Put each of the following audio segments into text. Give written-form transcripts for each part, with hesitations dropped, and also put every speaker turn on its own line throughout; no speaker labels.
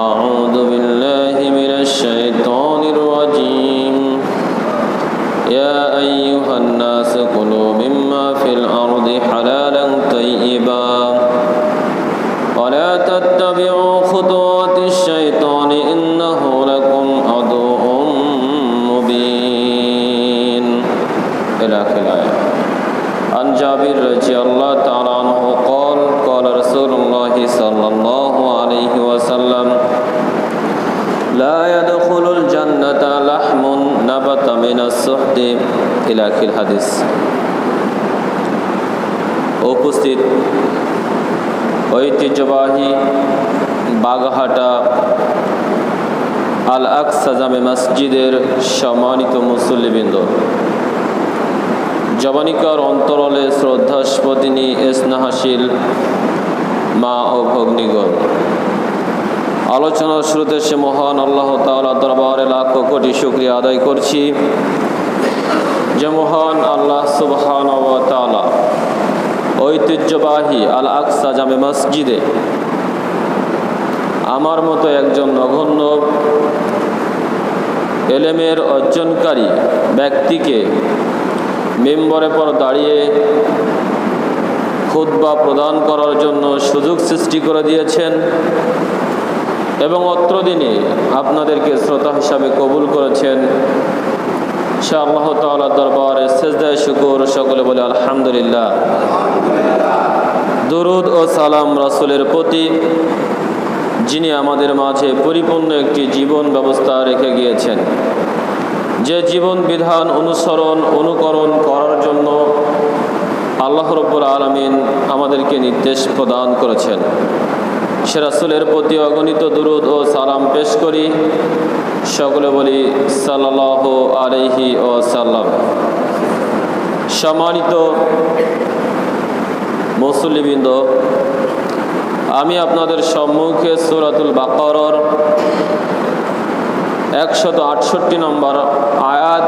أعوذ بالله من الشيطان الرجيم يا أيها الناس كلوا مما في الأرض حلالا طيبا ولا تتبعوا خطوات الشيطان إنه لكم عدو مبين إلى آخر الآية. عن جابر رضي الله تعالى عنه قال قال رسول الله صلى الله عليه وسلم لا يدخل الجنة لحم نبت من السحت إلى آخر الحديث. উপস্থিত ঐতিহ্যবাহী বাগহাটা আল আকসা জামে মসজিদের সম্মানিত মুসল্লিবৃন্দ, জবানিকার অন্তরালে শ্রদ্ধাস্পদিনী স্নেহাশীল মা ও ভগ্নীগণ, আলোচনার শুরুতে সে মহান আল্লাহ তাআলা দরবারে লাখো কোটি শুকরিয়া আদায় করছি যে মহান আল্লাহ সুবহানাহু ওয়া তাআলা ঐতিহ্যবাহী আল আকসা জামে মসজিদে আমার মতো একজন নগণ্য এলেমের অর্জনকারী ব্যক্তিকে মিম্বরে পর দাঁড়িয়ে খুতবা প্রদান করার জন্য সুযোগ সৃষ্টি করে দিয়েছেন এবং অত্র দিনে আপনাদেরকে শ্রোতা হিসাবে কবুল করেছেন। সে আল্লাহ তাআলার দরবারে সিজদায়ে শুকর, সকলে বলে আলহামদুলিল্লাহ। দুরুদ ও সালাম রাসূলের প্রতি, যিনি আমাদের মাঝে পরিপূর্ণ একটি জীবন ব্যবস্থা রেখে গিয়েছেন, যে জীবন বিধান অনুকরণ করার জন্য আল্লাহ রাব্বুল আলামিন আমাদেরকে নির্দেশ প্রদান করেছেন। সে রাসূলের প্রতি অগণিত দুরুদ ও সালাম পেশ করি, সকলে বলি সাল্লাল্লাহু আলাইহি ওয়াসাল্লাম। সম্মানিত মুসল্লিবৃন্দ, আমি আপনাদের সম্মুখে সূরাতুল বাকারার 168 নম্বর আয়াত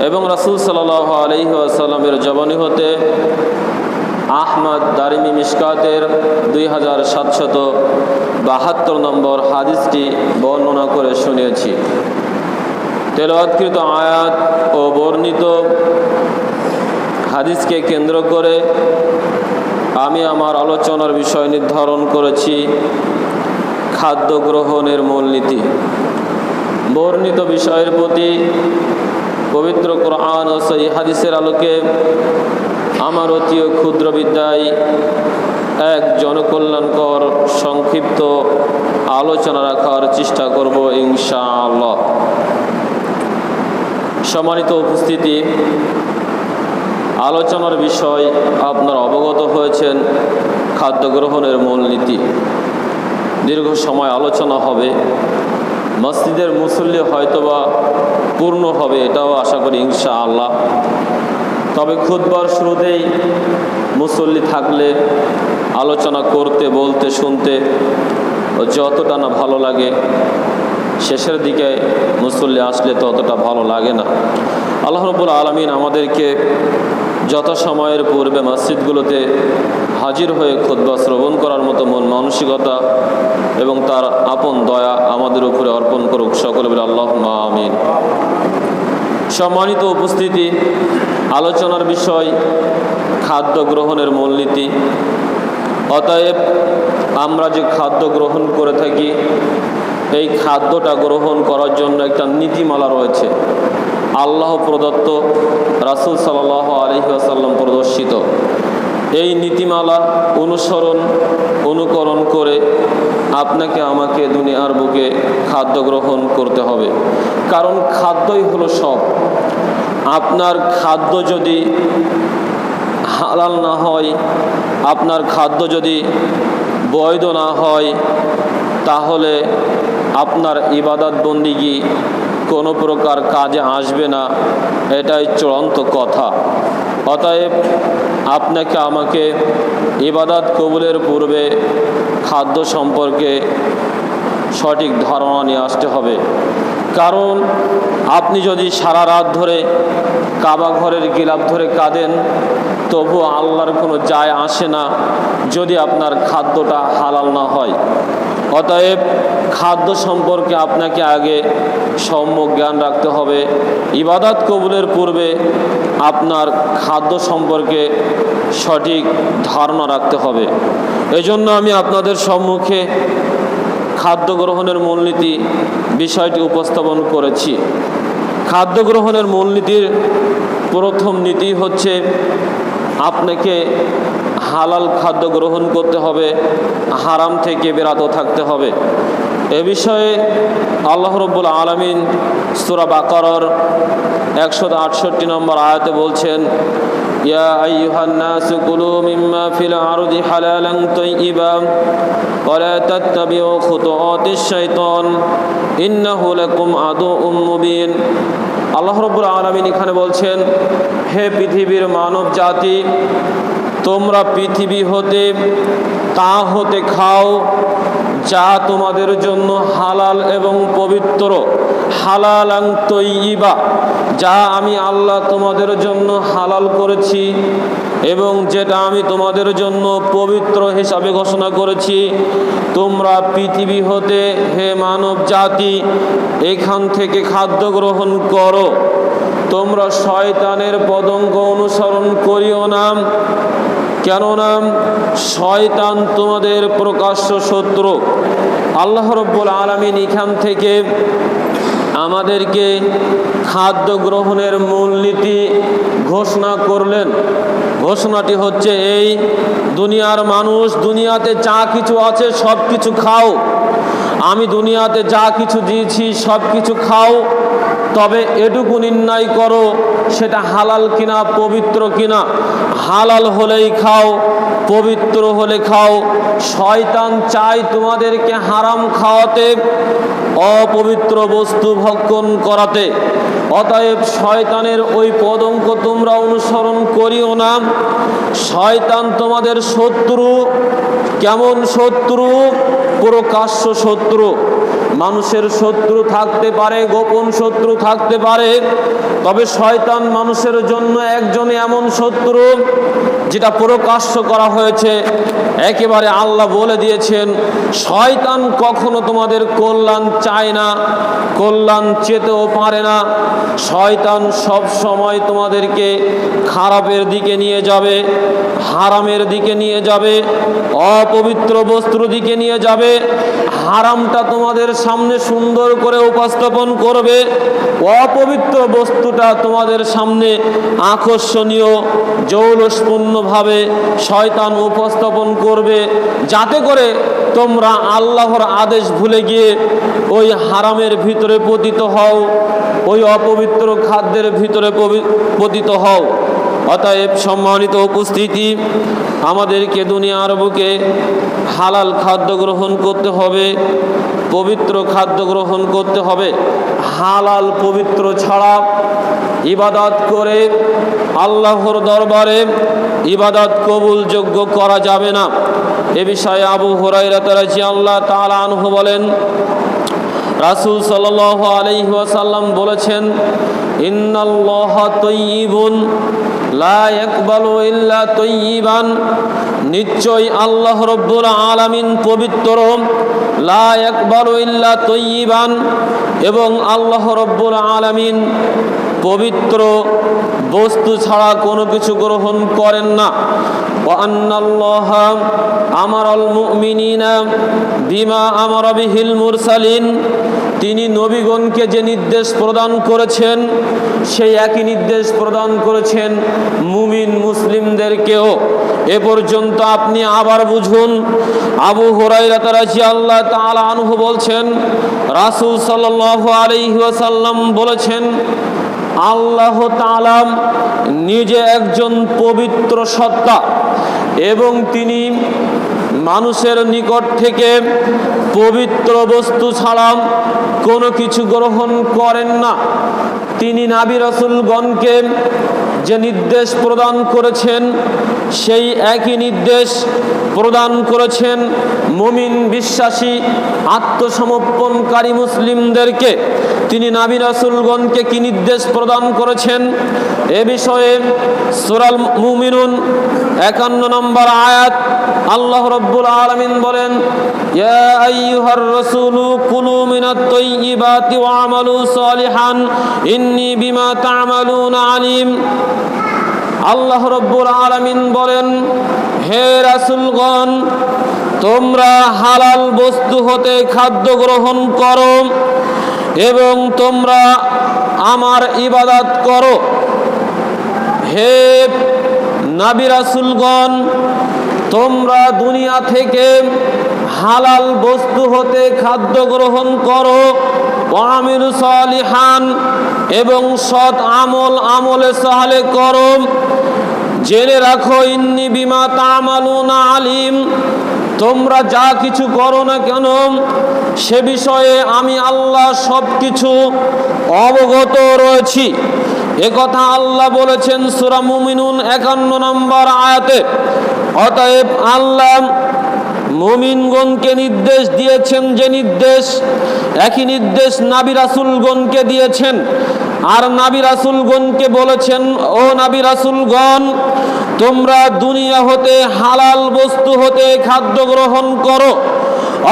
এবং রাসূল সাল্লাল্লাহু আলাইহি ওয়াসাল্লামের জবানি হতে আহমদ দারিমি মিশকাতের 2772 নম্বর হাদিসটি বর্ণনা করে শুনিয়েছি। তেলাওয়াতকৃত আয়াত ও বর্ণিত হাদিসকে কেন্দ্র করে আমি আমার আলোচনার বিষয় নির্ধারণ করেছি খাদ্য গ্রহণের মূলনীতি। বর্ণিত বিষয়ের প্রতি পবিত্র কোরআন ও সহিহ হাদিসের আলোকে আমার অতি ক্ষুদ্র বিদ্যায় এক জনকল্যাণকর সংক্ষিপ্ত আলোচনা রাখার চেষ্টা করব ইনশাআল্লাহ। সম্মানিত উপস্থিতি, আলোচনার বিষয় আপনারা অবগত হয়েছেন খাদ্য গ্রহণের মূলনীতি। দীর্ঘ সময় আলোচনা হবে, মসজিদের মুসল্লি হয়তোবা পূর্ণ হবে এটাও আশা করি ইনশাআল্লাহ। তবে খুতবার শুরুতেই মুসল্লি থাকলে আলোচনা করতে, বলতে, শুনতে যতটা না ভালো লাগে, শেষের দিকে মুসল্লি আসলে ততটা ভালো লাগে না। আল্লাহ রাব্বুল আলামিন আমাদেরকে যথাসময়ের পূর্বে মসজিদগুলোতে হাজির হয়ে খুতবা শ্রবণ করার মতো মন মানসিকতা এবং তার আপন দয়া আমাদের উপরে অর্পণ করুক, সকলে বলে আল্লাহুম্মা আমিন। সম্মানিত উপস্থিতি, আলোচনার বিষয় খাদ্য গ্রহণের মূলনীতি। অতএব আমরা যে খাদ্য গ্রহণ করে থাকি, এই খাদ্যটা গ্রহণ করার জন্য একটা নীতিমালা রয়েছে, আল্লাহ প্রদত্ত, রাসূল সাল্লাল্লাহু আলাইহি ওয়াসাল্লাম প্রদর্শিত। এই নীতিমালা অনুকরণ করে আপনাকে আমাকে দুনিয়ার বুকে খাদ্য গ্রহণ করতে হবে, কারণ খাদ্যই হলো সব। আপনার খাদ্য যদি হালাল না হয়, আপনার খাদ্য যদি বৈধ না হয়, তাহলে আপনার ইবাদত বন্দিগি কোনো প্রকার কাজে আসবে না, এটাই চূড়ান্ত কথা। অতএব আপনাকে আমাকে ইবাদত কবুলের পূর্বে খাদ্য সম্পর্কে সঠিক ধারণা নিয়ে আসতে হবে। কারণ আপনি যদি সারা রাত ধরে কাবা ঘরের গিলাফ ধরে কাঁদেন, তবু আল্লাহর কোনো যায় আসে না যদি আপনার খাদ্যটা হালাল না হয়। অতএব খাদ্য সম্পর্কে আপনাকে আগে সম্যক জ্ঞান রাখতে হবে। ইবাদত কবুলের পূর্বে আপনার খাদ্য সম্পর্কে সঠিক ধারণা রাখতে হবে। এজন্য আমি আপনাদের সম্মুখে খাদ্য গ্রহণের মূলনীতি বিষয়টি উপস্থাপন করেছি। খাদ্য গ্রহণের মূলনীতির প্রথম নীতি হচ্ছে আপনাকে হালাল খাদ্য গ্রহণ করতে হবে, হারাম থেকে বিরত থাকতে হবে। এ বিষয়ে আল্লাহ রাব্বুল আলামিন সূরা বাকারার 168 নম্বর আয়াতে বলছেন, ইয়া আইয়ুহান নাসু কুলু মিম্মা ফিল আরদি হালালান তাইয়্যিবান ওয়া লা তাত্তাবিউ খুতুওয়াতিশ শাইতান ইন্নাহু লাকুম আদুউম মুবিন। আল্লাহ রাব্বুল আলামিন এখানে বলছেন, হে পৃথিবীর মানব জাতি, তোমরা পৃথিবী হতে তা হতে খাও যা তোমাদের জন্য হালাল এবং পবিত্র, হালালান তাইয়্যিবা, যা আমি আল্লাহ তোমাদের জন্য হালাল করেছি এবং যেটা আমি তোমাদের জন্য পবিত্র হিসাবে ঘোষণা করেছি। তোমরা পৃথিবী হতে, হে মানব জাতি, এখান থেকে খাদ্য গ্রহণ করো। তোমরা শয়তানের পদঙ্গ অনুসরণ করিও না, কেননা শয়তান তোমাদের প্রকাশ্য শত্রু। আল্লাহ রাব্বুল আলামিন এখান থেকে আমাদেরকে খাদ্য গ্রহণের মূলনীতি ঘোষণা করলেন। ঘোষণাটি হচ্ছে এই, দুনিয়ার মানুষ, দুনিয়াতে যা কিছু আছে সব কিছু খাও, আমি দুনিয়াতে যা কিছু দিয়েছি সব কিছু খাও, তবে এটুকু নির্ণয় করো সেটা হালাল কিনা পবিত্র কিনা। হালাল হলেই খাও, পবিত্র হলে খাও। শয়তান চায় তোমাদেরকে হারাম খাওয়াতে, অপবিত্র বস্তু ভক্ষণ করাতে। অতএব শয়তানের ওই পদঙ্ক তোমরা অনুসরণ করিও না। শয়তান তোমাদের শত্রু। কেমন শত্রু? প্রকাশ্য শত্রু। মানুষের শত্রু থাকতে পারে, গোপন শত্রু থাকতে পারে, তবে শয়তান মানুষের জন্য একজন এমন শত্রু যেটা প্রকাশ্য করা হয়েছে। একেবারে আল্লাহ বলে দিয়েছেন, শয়তান কখনো তোমাদের কল্যাণ চায় না, কল্যাণ চেতেও পারে না। শয়তান সব সময় তোমাদেরকে খারাপের দিকে নিয়ে যাবে, হারামের দিকে নিয়ে যাবে, অপবিত্র বস্তুর দিকে নিয়ে যাবে। হারামটা তোমাদের সামনে সুন্দর করে উপস্থাপন করবে, অপবিত্র বস্তুটা তোমাদের সামনে আকর্ষণীয় জৌলসপূর্ণভাবে শয়তান উপস্থাপন করবে, যাতে করে তোমরা আল্লাহর আদেশ ভুলে গিয়ে ওই হারামের ভিতরে পতিত হও, ওই অপবিত্র খাদ্যের ভিতরে পতিত হও। অতএব সম্মানিত উপস্থিতি, আমাদেরকে দুনিয়ার বুকে হালাল খাদ্য গ্রহণ করতে হবে, পবিত্র খাদ্য গ্রহণ করতে হবে। হালাল পবিত্র ছাড়া ইবাদত করে আল্লাহর দরবারে ইবাদত কবুলযোগ্য করা যাবে না। এ বিষয়ে আবু হুরায়রা রাদিয়াল্লাহু তাআলা আনহু বলেন, রাসূল সাল্লাল্লাহু আলাইহি ওয়াসাল্লাম বলেছেন, ইন্নাল্লাহা তাইয়্যিবুন লা ইয়াকবালু ইল্লা তাইয়্যিবান, নিশ্চয়ই আল্লাহ রাব্বুল আলামিন পবিত্র, লা ইয়াকবালু ইল্লা তাইয়্যিবান, এবং আল্লাহ রাব্বুল আলামিন পবিত্র বস্তু ছাড়া কোনো কিছু গ্রহণ করেন না। ওয়া আন্নাল্লাহা আমারাল মুমিনিনা বিমা আমারা বিহিল মুরসালিন, তিনি নবীগণকে যে নির্দেশ প্রদান করেছেন সেই একই নির্দেশ প্রদান করেছেন মুমিন মুসলিমদেরকেও। এ পর্যন্ত আপনি আবার বুঝুন। আবু হুরায়রা রাদিয়াল্লাহু তাআলা আনহু বলছেন, রাসূল সাল্লাল্লাহু আলাইহি ওয়াসাল্লাম বলেছেন, আল্লাহ তাআলা নিজে একজন পবিত্র সত্তা এবং তিনি মানুষের নিকট থেকে পবিত্র বস্তু ছাড়া কোনো কিছু গ্রহণ করেন না। তিনি নবী রাসূলগণকে যে নির্দেশ প্রদান করেছেন সেই একই নির্দেশ প্রদান করেছেন মুমিন বিশ্বাসী আত্মসমর্পণকারী মুসলিমদেরকে। তিনি নবী রাসূলগণকে কি নির্দেশ প্রদান করেছেন এ বিষয়ে সূরা মুমিনুন 51 নম্বর আয়াত আল্লাহ রাব্বুল আলামিন বলেন, ইয়া আইয়ুহার রাসূলু কুলু মিনাত তাইয়্যিবাতি ওয়া আমালু সালিহান ইন্নী বিমা তা'মালুনা আলিম। আল্লাহ রাব্বুল আলামিন বলেন, হে রাসূলগণ, তোমরা হালাল বস্তু হতে খাদ্য গ্রহণ করো এবং তোমরা আমার ইবাদত করো। হে নবী রাসূলগণ, তোমরা দুনিয়া থেকে হালাল বস্তু হতে খাদ্য গ্রহণ করো, ওয়ামিলু সালিহান এবং সৎ আমলে সালে করো। জেনে রাখো, ইন্নী বিমা তা'মালুনা আলিম, তোমরা যা কিছু করো না কেন সে বিষয়ে আমি আল্লাহ সব কিছু অবগত রয়েছি। একথা আল্লাহ বলেছেন সূরা মুমিনুন 51 নম্বর আয়াতে। অতএব আল্লাহ মুমিনগণকে নির্দেশ দিয়েছেন যে নির্দেশ, একই নির্দেশ নবী রাসূলগণকে দিয়েছেন। আর নবী রাসূলগণকে বলেছেন, ও নবী রাসূলগণ, তোমরা দুনিয়া হতে হালাল বস্তু হতে খাদ্য গ্রহণ করো।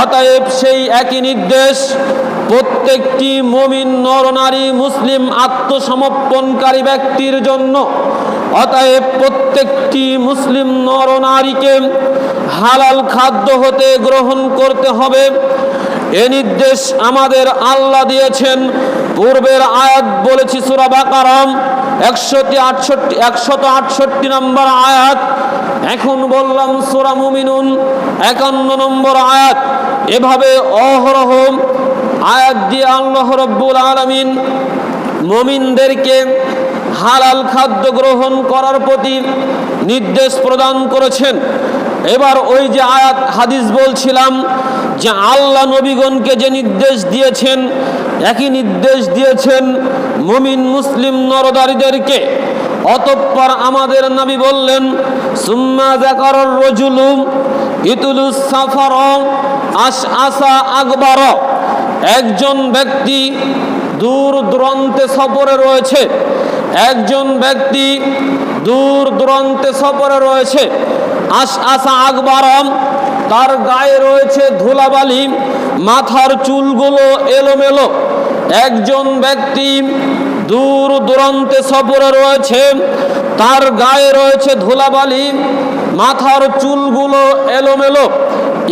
অতএব সেই একই নির্দেশ প্রত্যেকটি মুমিন নরনারী মুসলিম আত্মসমর্পণকারী ব্যক্তির জন্য। অতএব প্রত্যেকটি মুসলিম নরনারীকে হালাল খাদ্য হতে গ্রহণ করতে হবে। এ নির্দেশ আমাদের আল্লাহ দিয়েছেন। পূর্বের আয়াত বলেছি সূরা বাকারা 168 নম্বর আয়াত, এখন বললাম সূরা মুমিনুন 51 নম্বর আয়াত। এভাবে অহরহ আয়াত দিয়ে আল্লাহ রাব্বুল আলামিন মুমিনদেরকে হালাল খাদ্য গ্রহণ করার প্রতি নির্দেশ প্রদান করেছেন। এবার ওই যে আয়াত হাদিস বলছিলাম যে আল্লাহ নবীগণকে যে নির্দেশ দিয়েছেন, একই নির্দেশ দিয়েছেন মুমিন মুসলিম নরনারীদেরকে। অতঃপর আমাদের নবী বললেন, সুম্মা যাকারার রাজুলু ইতুলুস সাফার আশআসা আকবার, একজন ব্যক্তি দূর দূরান্তে সফরে রয়েছে, একজন ব্যক্তি দূর দূরান্তে সফরে রয়েছে। আশআসা আকবার, তার গায়ে রয়েছে ধুলাবালি, মাথার চুলগুলো এলোমেলো। একজন ব্যক্তি দূর দূরান্তে সফরে রয়েছে, তার গায়ে রয়েছে ধুলাবালি, মাথার চুলগুলো এলোমেলো।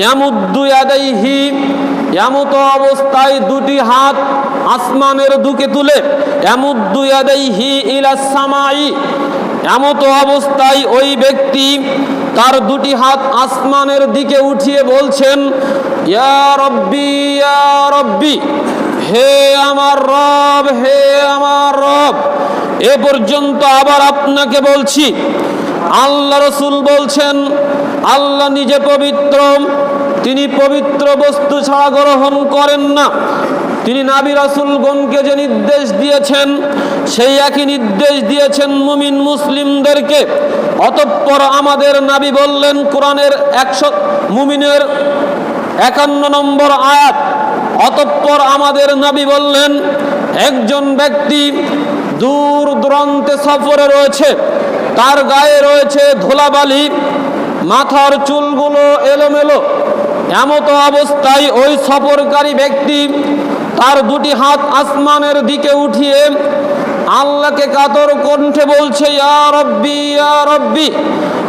ইয়ামুদ্দু ইয়াদাইহি, এমত অবস্থায় দুটি হাত আসমানের দিকে তুলে, ইয়ামুদ্দু ইয়াদাইহি ইলাস সামাই, এমত অবস্থায় ওই ব্যক্তি তার দুটি হাত আসমানের দিকে উঠিয়ে বলছেন, ইয়া রব্বি ইয়া রব্বি, হে আমার রব, হে আমার রব। এ পর্যন্ত আবার আপনাকে বলছি। আল্লাহ রাসূল বলছেন, আল্লাহ নিজে পবিত্র, তিনি পবিত্র বস্তু ছাড়া গ্রহণ করেন না। তিনি নবী রাসূলগণকে যে নির্দেশ দিয়েছেন সেই একই নির্দেশ দিয়েছেন মুমিন মুসলিমদেরকে। অতঃপর আমাদের নবী বললেন, কোরআনের 100 মুমিনের 51 নম্বর আয়াত, অতঃপর আমাদের নবী বললেন, একজন ব্যক্তি দূর দূরান্তে সফরে রয়েছে, তার গায়ে রয়েছে ধুলাবালি, মাথার চুলগুলো এলোমেলো। এমত অবস্থায় ওই সফরকারী ব্যক্তি তার দুটি হাত আসমানের দিকে উঠিয়ে আল্লাহকে কাতর কণ্ঠে বলছে, ইয়া রব্বি ইয়া রব্বি,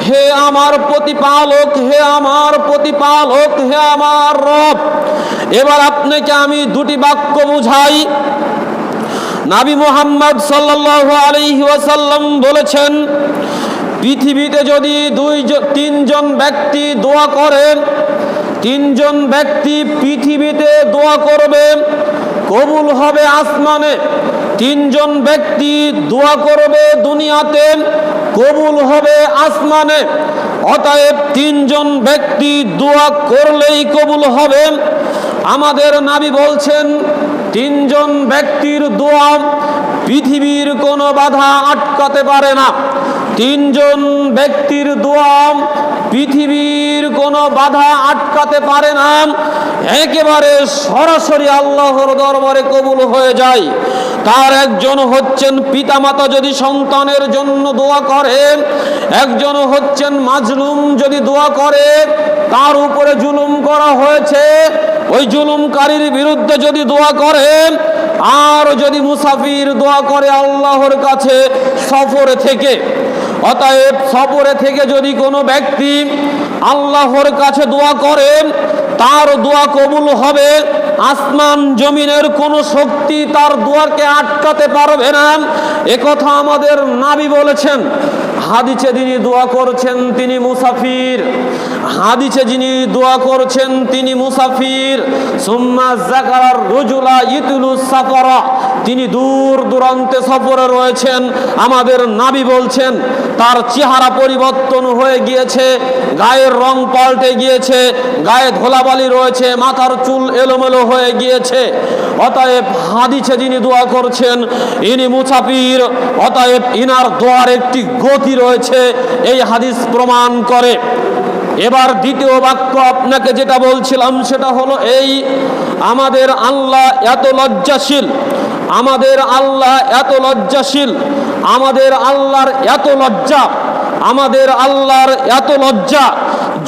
হে আমার প্রতিপালক, হে আমার প্রতিপালক, হে আমার রব। এবার আপনাকে আমি দুটি বাক্য বুঝাই। নবী মুহাম্মদ সাল্লাল্লাহু আলাইহি ওয়াসাল্লাম বলেছেন, পৃথিবীতে যদি তিনজন ব্যক্তি দোয়া করেন, তিনজন ব্যক্তি পৃথিবীতে দোয়া করবে, কবুল হবে আসমানে। তিনজন ব্যক্তি দোয়া করবে দুনিয়াতে, কবুল হবে আসমানে। অতএব তিনজন ব্যক্তি দোয়া করলেই কবুল হবে। আমাদের নবী বলছেন, তিনজন ব্যক্তির দোয়া পৃথিবীর কোনো বাধা আটকাতে পারে না। তিনজন ব্যক্তির দোয়া পৃথিবীর কোনো বাধা আটকাতে পারে না, একেবারে সরাসরি আল্লাহর দরবারে কবুল হয়ে যায়। তার একজন হচ্ছেন পিতামাতা যদি সন্তানের জন্য দোয়া করে, একজন হচ্ছেন মাজলুম যদি দোয়া করে, তার উপরে জুলুম করা হয়েছে ওই জুলুমকারীর বিরুদ্ধে যদি দোয়া করে, আর যদি মুসাফির দোয়া করে আল্লাহর কাছে সফরে থেকে, অতএব সফরে থেকে যদি কোনো ব্যক্তি আল্লাহর কাছে দোয়া করে, তার দোয়া কবুল হবে। আসমান জমিনের কোনো শক্তি তার দোয়াকে আটকাতে পারবে না, একথা আমাদের নবী বলেছেন। হাদিসে যিনি দোয়া করছেন তিনি মুসাফির, হাদিসে যিনি দোয়া করছেন তিনি মুসাফির। সুম্মা যাকারার রুজুলা ইতুলু সাফারা, তিনি দূর দূরান্তে সফরে রয়েছেন। আমাদের নবী বলছেন তার চেহারা পরিবর্তন হয়ে গিয়েছে, গায়ের রং পাল্টে গিয়েছে, গায়ে ধুলাবালি রয়েছে, মাথার চুল এলোমেলো হয়ে গিয়েছে। অতএব হাদিসে যিনি দোয়া করছেন ইনি মুসাফির, অতএব ইনার দোয়ার একটি গতি রয়েছে, এই হাদিস প্রমাণ করে। এবার দ্বিতীয় বাক্য আপনাকে যেটা বলছিলাম সেটা হলো এই, আমাদের আল্লাহ এত লজ্জাশীল, আমাদের আল্লাহ এত লজ্জাশীল, আমাদের আল্লাহর এত লজ্জা, আমাদের আল্লাহর এত লজ্জা।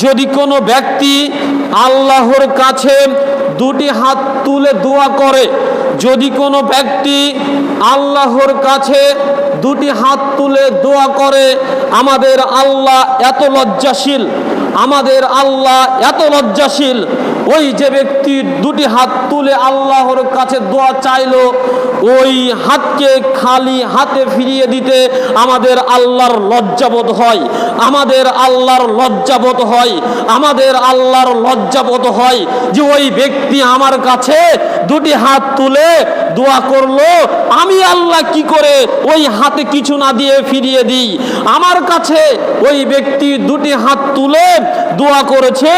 যদি কোনো ব্যক্তি আল্লাহর কাছে দুটি হাত তুলে দোয়া করে, যদি কোনো ব্যক্তি আল্লাহর কাছে দুটি হাত তুলে দোয়া করে, আমাদের আল্লাহ এত লজ্জাশীল, আমাদের আল্লাহ এত লজ্জাশীল। ওই যে ব্যক্তি দুটি হাত তুলে আল্লাহর কাছে দোয়া চাইলো, ওই হাতকে খালি হাতে ফিরিয়ে দিতে আমাদের আল্লাহর লজ্জাবোধ হয়, আমাদের আল্লাহর লজ্জাবোধ হয়, আমাদের আল্লাহর লজ্জাবোধ হয় যে ওই ব্যক্তি আমার কাছে দুটি হাত তুলে দোয়া করলো, আমি আল্লাহ কি করে ওই হাতে কিছু না দিয়ে ফিরিয়ে দিই। আমার কাছে ওই ব্যক্তি দুটি হাত তুলে দোয়া করেছে,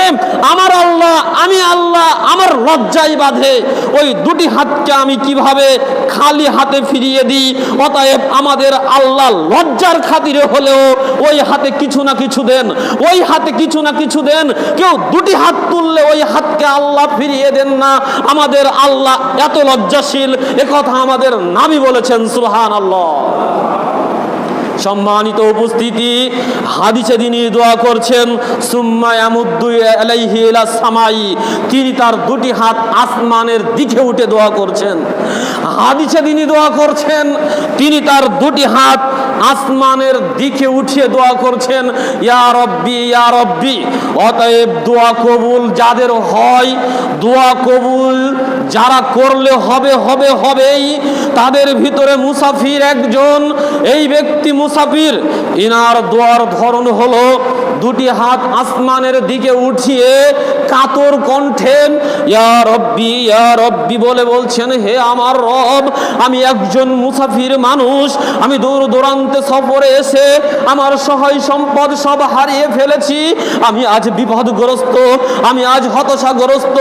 আমার আল্লাহ, আমি আল্লাহ, আমার লজ্জাই বাঁধে ওই দুটি হাতকে আমি কিভাবে খালি হাতে ফিরিয়ে দিই। অতএব আমাদের আল্লাহ লজ্জার খাতিরে হলেও ওই হাতে কিছু না কিছু দেন, ওই হাতে কিছু না কিছু দেন। কেউ দুটি হাত তুললে ওই হাতকে আল্লাহ ফিরিয়ে দেন না, আমাদের আল্লাহ এত লজ্জাশীল, একথা আমাদের নবী বলেছেন। সুবহানাল্লাহ। সম্মানিত উপস্থিতি, হাদিসে যিনি দোয়া করছেন সুম্মা ইয়ামুদ্দু আলাইহি ইলা সামাই, তিনি তার দুটি হাত আসমানের দিকে উঠে দোয়া করছেন। হাদিসে যিনি দোয়া করছেন তিনি তার দুটি হাত আসমানের দিকে উঠিয়ে দোয়া করছেন, ইয়া রব্বি ইয়া রব্বি। অতএব দোয়া কবুল যাদের হয়, দোয়া কবুল যারা করলে হবে হবে হবেই, তাদের ভিতরে মুসাফির একজন। এই ব্যক্তি মুসাফির, ইনার দোয়ার ধরন হলো দুটি হাত আসমানের দিকে উঠিয়ে কাতর কণ্ঠে ইয়া রব্বি বলে বলছেন, হে আমার রব, আমি একজন মুসাফির মানুষ, আমি দূর দূরান্তে সফরে এসে আমার সহায় সম্পদ সব হারিয়ে ফেলেছি, আমি আজ বিপদগ্রস্ত, আমি আজ হতাশাগ্রস্ত,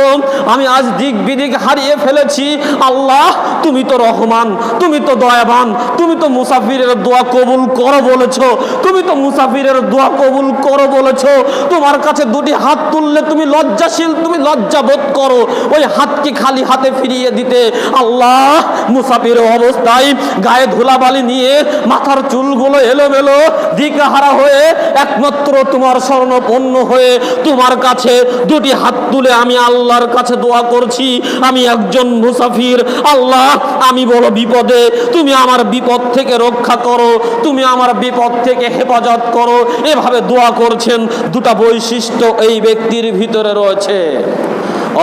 আমি আজ দিক বিদিক হারিয়ে ফেলেছি। আল্লাহ তুমি তো রহমান, তুমি তো দয়াবান, তুমি তো মুসাফিরের দোয়া কবুল করো বলেছো, তুমি তো মুসাফিরের দোয়া কবুল করো বলেছো। তোমার কাছে দুটি হাত তুললে তুমি লজ্জাশীল, তুমি লজ্জা বোধ করো ওই হাতকে খালি হাতে ফিরিয়ে দিতে। আল্লাহ মুসাফির অবস্থায় গায়ে ধুলাবালি নিয়ে মাথার চুলগুলো এলোমেলো দিকহারা হয়ে একমাত্র তোমার শরণাপন্ন হয়ে তোমার কাছে দুটি হাত তুলে আমি আল্লাহর কাছে দোয়া করছি, আমি একজন মুসাফির। আল্লাহ আমি বড় বিপদে, তুমি আমার বিপদ থেকে রক্ষা করো, তুমি আমার বিপদ থেকে হেফাজত করো। এভাবে দোয়া করছেন। দুটা বৈশিষ্ট্য এই ব্যক্তির ভিতরে রয়েছে।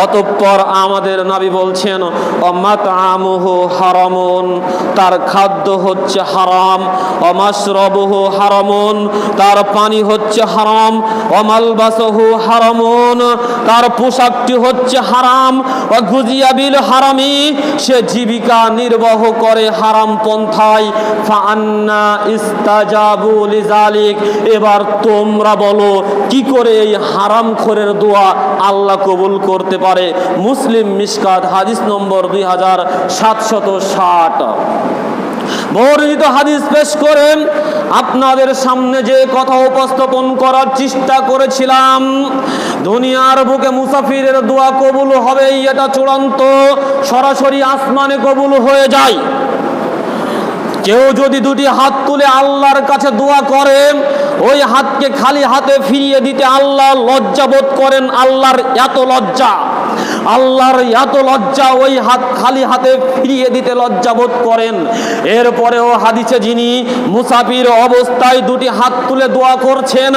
অতঃপর আমাদের নবী বলছেন অমাতআমুহু হারামুন, তার খাদ্য হচ্ছে হারাম, অমাশরাবুহু হারামুন, তার পানি হচ্ছে হারাম, অমালবাসুহু হারামুন, তার পোশাকটি হচ্ছে হারাম, অগুজিয়া বিল হারামি, সে জীবিকা নির্বাহ করে হারাম পন্থায়। ফাআন্না ইস্তাজাবু লিযালিক, এবার তোমরা বলো কি করে এই হারামখোরের দোয়া আল্লাহ কবুল করতে পারে। মুসলিম মিশকাত হাদিস নম্বর 2760। বর্ণিত হাদিস পেশ করেন আপনাদের সামনে যে কথা উপস্থাপন করার চেষ্টা করেছিলাম, দুনিয়ার বুকে মুসাফিরের দোয়া কবুল হবে এটা চূড়ান্ত, সরাসরি আসমানে কবুল হয়ে যায়। কেউ যদি দুটি হাত তুলে আল্লাহর কাছে দোয়া করে, ওই হাতকে খালি হাতে ফিরিয়ে দিতে আল্লাহ লজ্জা বোধ করেন। আল্লাহর এত লজ্জা, আল্লাহর এত লজ্জা, ওই হাত খালি হাতে ফিরিয়ে দিতে লজ্জা বোধ করেন। এরপরেও হাদিসে যিনি মুসাফির অবস্থায় দুটি হাত তুলে দোয়া করছেন,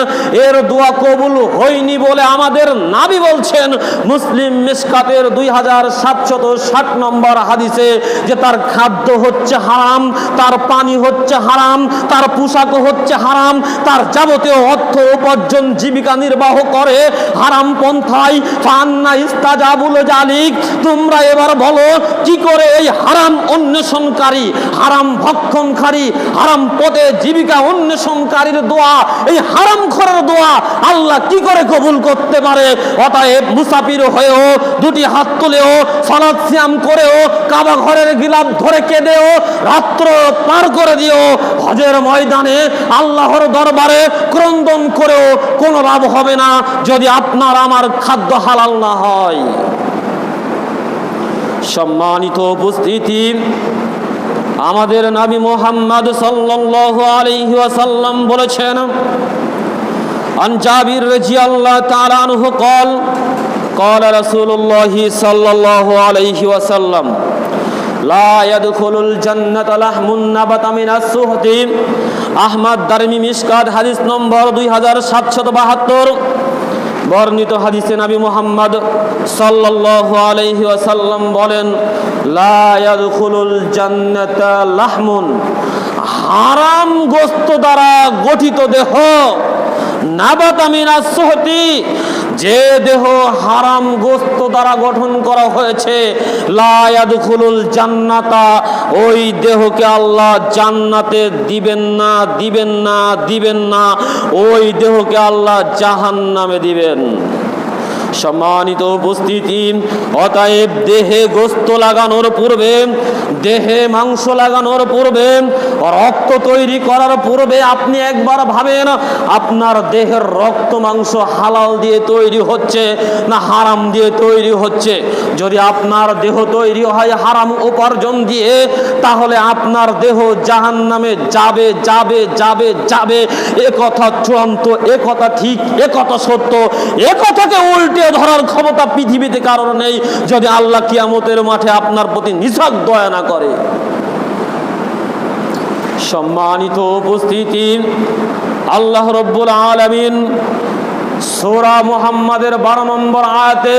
এর দোয়া কবুল হয়নি বলে আমাদের নবী বলছেন মুসলিম মিশকাতের 2760 নম্বর হাদিসে, যে তার খাদ্য হচ্ছে হারাম, তার পানি হচ্ছে হারাম, তার পোশাক হচ্ছে হারাম, তার যাবতীয় অর্থ উপার্জন জীবিকা নির্বাহ করে হারাম পন্থায়। ফান্না ইস্তাজাবুল জালিক, তোমরা এবার বলো কি করে এই হারাম অন্বেষণকারী, হারাম ভক্ষণকারী, হারাম পথে জীবিকা অন্বেষণকারীর দোয়া, এই হারাম খোরের দোয়া আল্লাহ কি করে কবুল করতে পারে? অতএব মুসাফির হয়েও দুটি হাত তুলেও সালাত সিয়াম করেও কাবা ঘরের গিলাফ ধরে কেঁদেও রাত্র পার করে দিও, হজের ময়দানে আল্লাহর দরবারে ক্রন্দন করেও কোনো লাভ হবে না যদি আপনার আমার খাদ্য হালাল না হয়। সম্মানিত উপস্থিতি, আমাদের নবী মুহাম্মদ সাল্লাল্লাহু আলাইহি ওয়াসাল্লাম বলেছেন, আন জাবির রাদিয়াল্লাহু তাআলা আনহু قال قال رسول الله صلى الله عليه وسلم لا يدخل الجنة لحم نبت من السحت। আহমদ দারমি মিশকাত হাদিস নম্বর 2772। বর্ণিত হাদিসে নবী মুহাম্মদ সাল্লাল্লাহু আলাইহি ওয়াসাল্লাম বলেন, লা ইয়াদখুলুল জান্নাতা লাহমুন, হারাম গোশত দ্বারা গঠিত দেহ, নাবাতা মিনাস সুহতি, যে দেহ হারাম গোশত দ্বারা গঠন করা হয়েছে, লা ইয়াদখুলুল জান্নাতা, ওই দেহকে আল্লাহ জান্নাতে দিবেন না, দিবেন না, দিবেন না, ওই দেহকে আল্লাহ জাহান্নামে দিবেন। সম্মানিত উপস্থিতি, অতএব দেহে গোশত লাগানোর পূর্বে, দেহে মাংস লাগানোর পূর্বে, রক্ত তৈরি করার পূর্বে আপনি একবার ভাবেন আপনার দেহের রক্ত মাংস হালাল দিয়ে তৈরি হচ্ছে না হারাম দিয়ে তৈরি হচ্ছে। যদি আপনার দেহ তৈরি হয় হারাম উপার্জন দিয়ে, তাহলে আপনার দেহ জাহান্নামে যাবে, যাবে, যাবে, যাবে। এ কথা চূড়ান্ত, এ কথা ঠিক, এ কথা সত্য। এ কথাকে উল্টে ধরার ক্ষমতা পৃথিবীতে কারণ নেই যদি আল্লাহ কিয়ামতের মাঠে আপনার প্রতি নিছক দয়া না করে। সম্মানিত উপস্থিতি, আল্লাহ রব্বুল আলামিন সূরা মুহাম্মাদের 12 নম্বর আয়াতে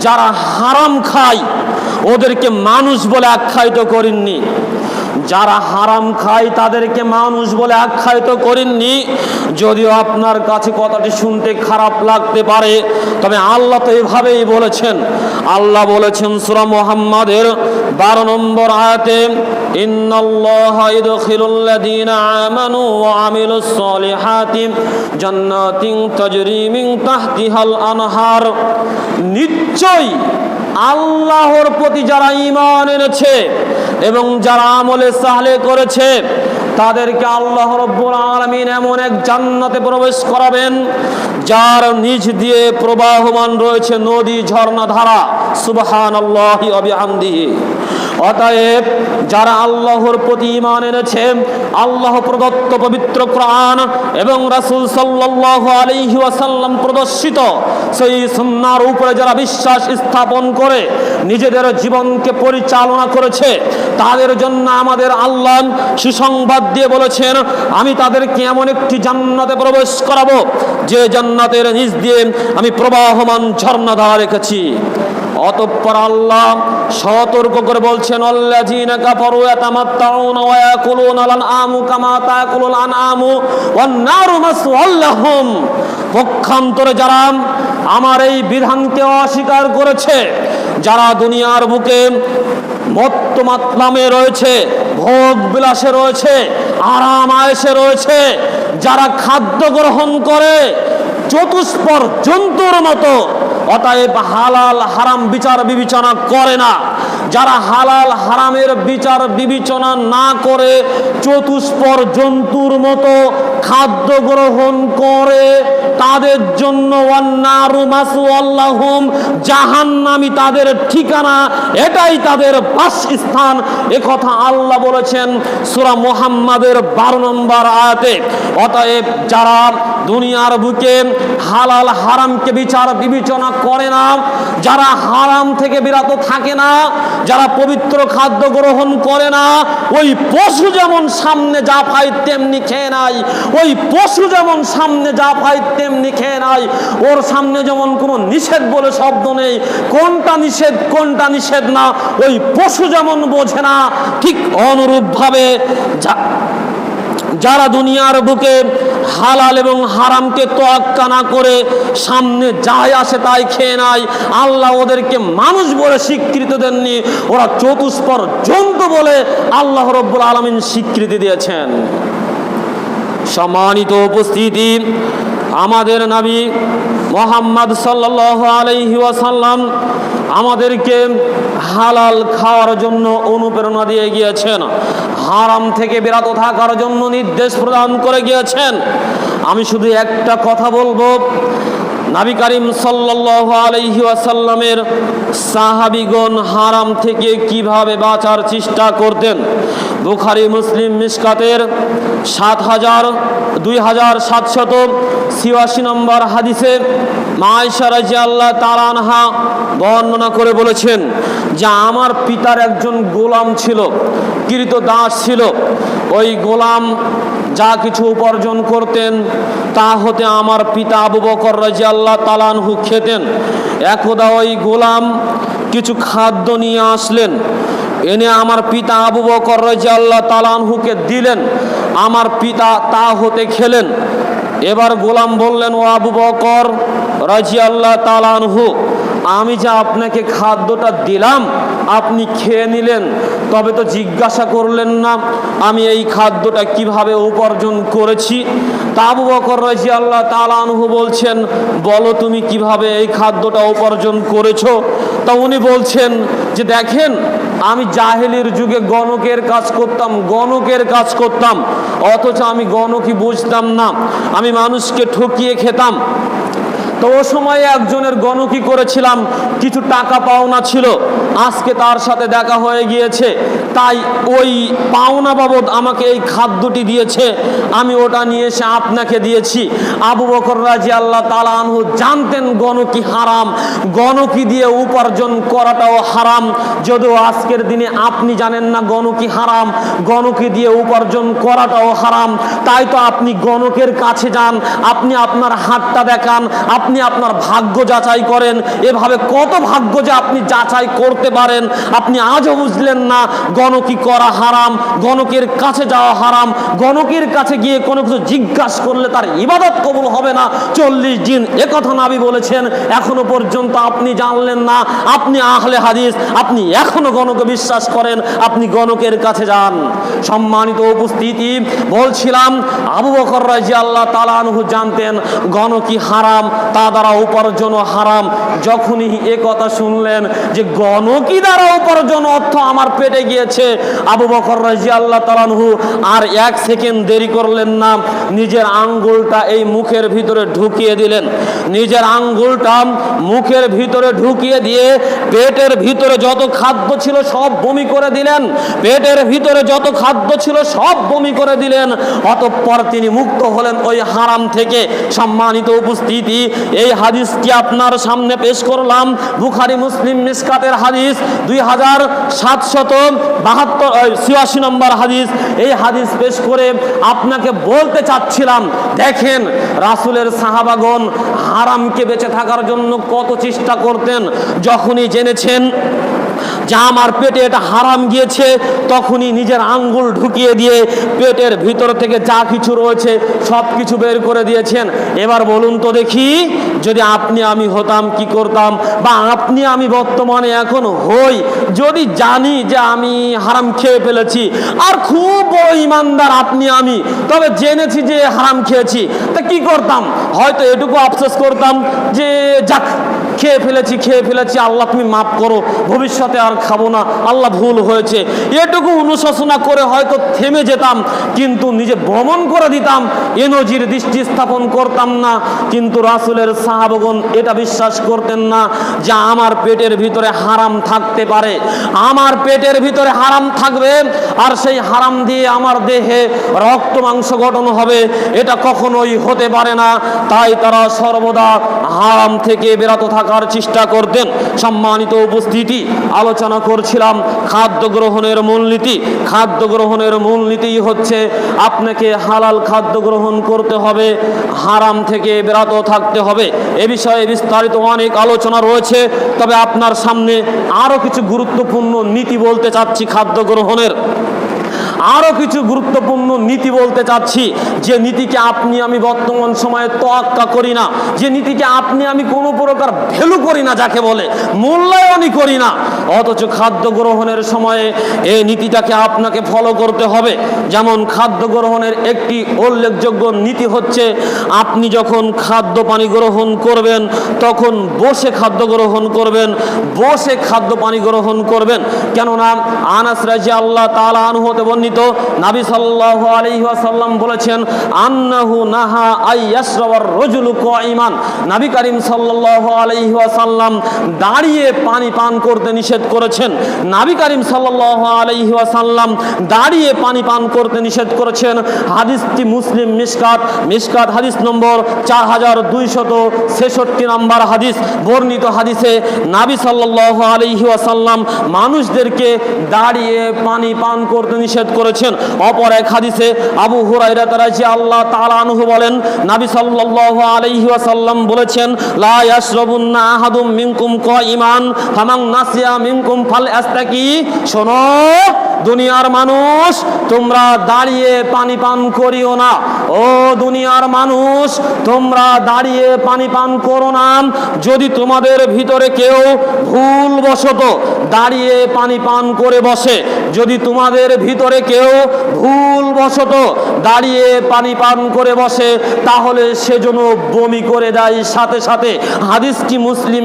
যারা হারাম খায় ওদেরকে মানুষ বলে আখ্যায়িত করেননি। যারা হারাম খায় তাদেরকে মানুষ বলে আখ্যায়িত করেননি। যদিও আপনার কাছে কথাটি শুনতে খারাপ লাগতে পারে, তবে আল্লাহ তো এভাবেই বলেছেন। আল্লাহ বলেছেন সূরা মুহাম্মাদের 12 নম্বর আয়াতে, ইন্নাল্লাহা ইদখিলুল লাযীনা আমানু ওয়া আমিলুস সলিহাতি জান্নাতিন তাজরি মিন তাহতিহাল আনহার, নিশ্চয়ই আল্লাহর প্রতি যারা ঈমান এনেছে এবং যারা আমলে সালেহ করেছে তাদেরকে আল্লাহ রাব্বুল আলামিন এমন এক জান্নাতে প্রবেশ করাবেন যার নিচ দিয়ে প্রবাহমান রয়েছে নদী, ঝর্ণা, ধারা। সুবহানাল্লাহি ওয়া বিহামদিহি। অতএব যারা আল্লাহর প্রতি ঈমান এনেছে, আল্লাহ প্রদত্ত পবিত্র কোরআন এবং রাসূল সাল্লাল্লাহু আলাইহি ওয়াসাল্লাম প্রদর্শিত সেই সুন্নাহর উপরে যারা বিশ্বাস স্থাপন করে নিজেদের জীবনকে পরিচালনা করেছে, তাদের জন্য আমাদের আল্লাহ সুসংবাদ দিয়ে বলেছেন, আমি তাদেরকে এমন একটি জান্নাতে প্রবেশ করাবো যে জান্নাতের নিচ দিয়ে আমি প্রবাহমান ঝর্ণাধারা রেখেছি। অতঃপর আল্লাহ সতর্ক করে বলছেন, আল্লাযীনা কাফারু ইয়াতামাত্তাউনা ওয়া ইয়াকুলুনা আল-আনআমু কামা তাকুলুল আনআমু ওয়ান নারু মাসওয়াল লাহুম। পক্ষান্তরে যারা আমার এই বিধানকে অস্বীকার করেছে, যারা দুনিয়ার বুকে মত্ত মাতলামে রয়েছে, ভোগ বিলাসে রয়েছে, আরাম আয়েশে রয়েছে, যারা খাদ্য গ্রহণ করে চতুষ্পর জন্তুর মতো, অতএব হালাল হারাম বিচার বিবেচনা করে না, যারা হালাল হারামের বিচার বিবেচনা না করে চতুষ্পর জন্তুর মতো খাদ্য গ্রহণ করে, তাদের জন্য ওয়ান্নারু মাসওয়াল্লাহুম, জাহান্নামী তাদের ঠিকানা, এটাই তাদের বাসস্থান। একথা আল্লাহ বলেছেন সূরা মুহাম্মাদের 12 নম্বর আয়াতে। অতএব যারা দুনিয়ার বুকে হালাল হারামকে বিচার বিবেচনা করে না, যারা হারাম থেকে বিরত থাকে না, যারা পবিত্র খাদ্য গ্রহণ করে না, ওই পশু যেমন সামনে যা পায় তেমনি খেয়ে নেয়, ওই পশু যেমন সামনে যা পায় তেমনি খেয়ে নেয়। ওর সামনে যেমন কোনো নিষেধ বলে শব্দ নেই, কোনটা নিষেধ কোনটা নিষেধ না ওই পশু যেমন বোঝে না, ঠিক অনুরূপভাবে যারা দুনিয়ার বুকে হালাল এবং হারামকে তোয়াক্কা না করে সামনে যাই আসে তাই খেয়ে নেয়, আল্লাহ ওদেরকে মানুষ বলে স্বীকৃতি দেননি, ওরা চতুষ্পর জন্তু বলে আল্লাহ রাব্বুল আলামিন স্বীকৃতি দিয়েছেন। সম্মানিত উপস্থিতি, আমাদের নবী মুহাম্মদ সাল্লাল্লাহু আলাইহি ওয়াসাল্লাম আমাদেরকে হালাল খাওয়ার জন্য অনুপ্রেরণা দিয়ে গিয়েছেন, হারাম থেকে বিরত থাকার জন্য নির্দেশ প্রদান করে গিয়েছেন। আমি শুধু একটা কথা বলবো, নবী করিম সাল্লাল্লাহু আলাইহি ওয়াসাল্লামের সাহাবীগণ হারাম থেকে কিভাবে বাঁচার চেষ্টা করতেন। বুখারী মুসলিম মিশকাতের 2786 নম্বর হাদিসে মা আয়েশা রাদিয়াল্লাহু তাআলা আনহা বর্ণনা করে বলেছেন যে আমার পিতার একজন গোলাম ছিল, কৃতদাস ছিল। ওই গোলাম যা কিছু উপার্জন করতেন তা হতে আমার পিতা আবু বকর রাদিয়াল্লাহু তাআলা আনহু খেতেন। একদা ওই গোলাম কিছু খাদ্য নিয়ে আসলেন, এনে আমার পিতা আবু বকর রাদিয়াল্লাহু তাআলা আনহুকে দিলেন, আমার পিতা তা হতে খেলেন। এবার গোলাম বললেন, ও আবু বকর রাদিয়াল্লাহু তাআলা আনহু, আমি যে আপনাকে খাদ্যটা দিলাম আপনি খেয়ে নিলেন, তবে তো জিজ্ঞাসা করলেন না আমি এই খাদ্যটা কিভাবে উপার্জন করেছি। তা আবু বকর রাদিয়াল্লাহু তাআলা আনহু বলছেন, বলো তুমি কিভাবে এই খাদ্যটা উপার্জন করেছো। তা উনি বলছেন যে দেখেন, আমি জাহেলির যুগে গণকের কাজ করতাম, অথচ আমি গণকই বুঝতাম না, আমি মানুষকে ঠকিয়ে খেতাম। তো ও সময়ে একজনের গণকি করেছিলাম, কিছু টাকা পাওনা ছিল, আজকে তার সাথে দেখা হয়ে গিয়েছে, তাই ওই পাওনা বাবদ আমাকে এই খাদ্যটি দিয়েছে, আমি ওটা নিয়ে এসে আপনাকে দিয়েছি। আবু বকর রাদিয়াল্লাহু তাআলা আনহু জানতেন গণকি হারাম, গণকি দিয়ে উপার্জন করাটাও হারাম। যদিও আজকের দিনে আপনি জানেন না গণকি হারাম, গণকি দিয়ে উপার্জন করাটাও হারাম, তাই তো আপনি গণকের কাছে যান, আপনি আপনার হাতটা দেখান, আপনি আপনার ভাগ্য যাচাই করেন। এভাবে কত ভাগ্য যে আপনি যাচাই করতে পারেন, আপনি আজও বুঝলেন না গণকি করা হারাম, গণকের কাছে যাওয়া হারাম, গণকের কাছে গিয়ে কোনো কিছু জিজ্ঞাসা করলে তার ইবাদত কবুল হবে না 40 দিন, একথা নবী বলেছেন। এখনো পর্যন্ত আপনি জানলেন না, আপনি আহলে হাদিস, আপনি এখনো গণকে বিশ্বাস করেন, আপনি গণকের কাছে যান। সম্মানিত উপস্থিতি, বলছিলাম আবু বকর রাদিয়াল্লাহু তাআলা আনহু জানতেন গণকি হারাম, তা দ্বারা উপার্জনও হারাম। যখনই এ কথা শুনলেন যে গণকি দ্বারা উপার্জন অর্থ আমার পেটে গিয়েছে, আবু বকর রাদিয়াল্লাহু তাআলা আনহু আর 1 সেকেন্ড দেরি করলেন না, নিজের আঙ্গুলটা এই মুখের ভিতরে ঢুকিয়ে দিলেন, নিজের আঙ্গুলটা মুখের ভিতরে ঢুকিয়ে দিয়ে পেটের ভিতরে যত খাদ্য ছিল সব বমি করে দিলেন, পেটের ভিতরে যত খাদ্য ছিল সব বমি করে দিলেন। অতঃপর তিনি মুক্ত হলেন ওই হারাম থেকে। সম্মানিত উপস্থিতি, এই হাদিসটি আপনার সামনে পেশ করলাম, বুখারী মুসলিম মিশকাতের হাদিস 2786 নম্বর হাদিস। এই হাদিস পেশ করে আপনাকে বলতে চাচ্ছিলাম, দেখেন রাসূলের সাহাবাগণ হারামকে বেঁচে থাকার জন্য কত চেষ্টা করতেন। যখনই জেনেছেন যে আমার পেটে এটা হারাম গিয়েছে, তখনই নিজের আঙ্গুল ঢুকিয়ে দিয়ে পেটের ভিতর থেকে যা কিছু রয়েছে সব কিছু বের করে দিয়েছেন। এবার বলুন তো দেখি, যদি আপনি আমি হতাম কি করতাম, বা আপনি আমি বর্তমানে এখন হই, যদি জানি যে আমি হারাম খেয়ে ফেলেছি, আর খুব বড় ইমানদার আপনি আমি, তবে জেনেছি যে হারাম খেয়েছি, তা কি করতাম? হয়তো এটুকু আফসোস করতাম যে যাক খেয়ে ফেলেছি, আল্লাহ তুমি মাফ করো, ভবিষ্যতে আর খাবো না, আল্লাহ ভুল হয়েছে, এটুকু অনুশোচনা করে হয়তো থেমে যেতাম, কিন্তু নিজে ভ্রমণ করে দিতাম, এ নজির দৃষ্টি স্থাপন করতাম না। কিন্তু রাসূলের সাহাবাগণ এটা বিশ্বাস করতেন না যে আমার পেটের ভিতরে হারাম থাকতে পারে, আমার পেটের ভিতরে হারাম থাকবে আর সেই হারাম দিয়ে আমার দেহে রক্ত মাংস গঠন হবে, এটা কখনোই হতে পারে না। তাই তারা সর্বদা হারাম থেকে বিরত থাকার চেষ্টা করতেন। সম্মানিত উপস্থিতি, আলোচনা করছিলাম খাদ্য গ্রহণের মূলনীতি। খাদ্য গ্রহণের মূলনীতি হচ্ছে আপনাকে হালাল খাদ্য গ্রহণ করতে হবে, হারাম থেকে বিরত থাকতে হবে। এ বিষয়ে বিস্তারিত অনেক আলোচনা রয়েছে, তবে আপনার সামনে আরও কিছু গুরুত্বপূর্ণ নীতি বলতে চাচ্ছি। খাদ্য গ্রহণের আরও কিছু গুরুত্বপূর্ণ নীতি বলতে চাচ্ছি, যে নীতিকে আপনি আমি বর্তমান সময়ে তোয়াক্কা করি না, যে নীতিকে আপনি আমি কোনো প্রকার ভ্যালু করি না, যাকে বলে মূল্যায়নই করি না, অথচ খাদ্য গ্রহণের সময়ে এই নীতিটাকে আপনাকে ফলো করতে হবে। যেমন খাদ্য গ্রহণের একটি উল্লেখযোগ্য নীতি হচ্ছে, আপনি যখন খাদ্য পানি গ্রহণ করবেন তখন বসে খাদ্য গ্রহণ করবেন, বসে খাদ্য পানি গ্রহণ করবেন। কেননা আনাস রাদিয়াল্লাহু তাআলা আনহু হতে বর্ণিত, নবী সাল্লাল্লাহু আলাইহি ওয়াসাল্লাম বলেছেন, আন্নাহু নাহা আইয়াশরাবার রাজুলু কাঈমান। নবী করিম সাল্লাল্লাহু আলাইহি ওয়াসাল্লাম দাঁড়িয়ে পানি পান করতে নিষেধ করেছেন। নবী করিম সাল্লাল্লাহু আলাইহি ওয়াসাল্লাম দাঁড়িয়ে পানি পান করতে নিষেধ করেছেন। হাদিসটি মুসলিম মিশকাত হাদিস নম্বর 4266 নম্বর হাদিস। বর্ণিত হাদিসে নবী সাল্লাল্লাহু আলাইহি ওয়াসাল্লাম মানুষদেরকে দাঁড়িয়ে পানি পান করতে নিষেধ করেছেন। অপর এক হাদিসে আবু হুরায়রা রাদিয়াল্লাহু তাআলা আনহু বলেন, নবী সাল্লাল্লাহু আলাইহি ওয়াসাল্লাম বলেছেন, লা ইয়াশরাবুন্না আহাদুম মিনকুম কাঈমান ফামান নাসিয়া মিনকুম ফালয়াস্তাকি। শোনো দুনিয়ার মানুষ, তোমরা দাঁড়িয়ে পানি পান করিও না। ও দুনিয়ার মানুষ, তোমরা দাঁড়িয়ে পানি পান করো না। যদি তোমাদের ভিতরে কেউ ভুলবশত দাঁড়িয়ে পানি পান করে বসে, যদি তোমাদের ভিতরে কেউ ভুলবশত দাঁড়িয়ে পানি পান করে বসে, তাহলে সে যেন বমি করে দেয় সাথে সাথে। হাদিসটি মুসলিম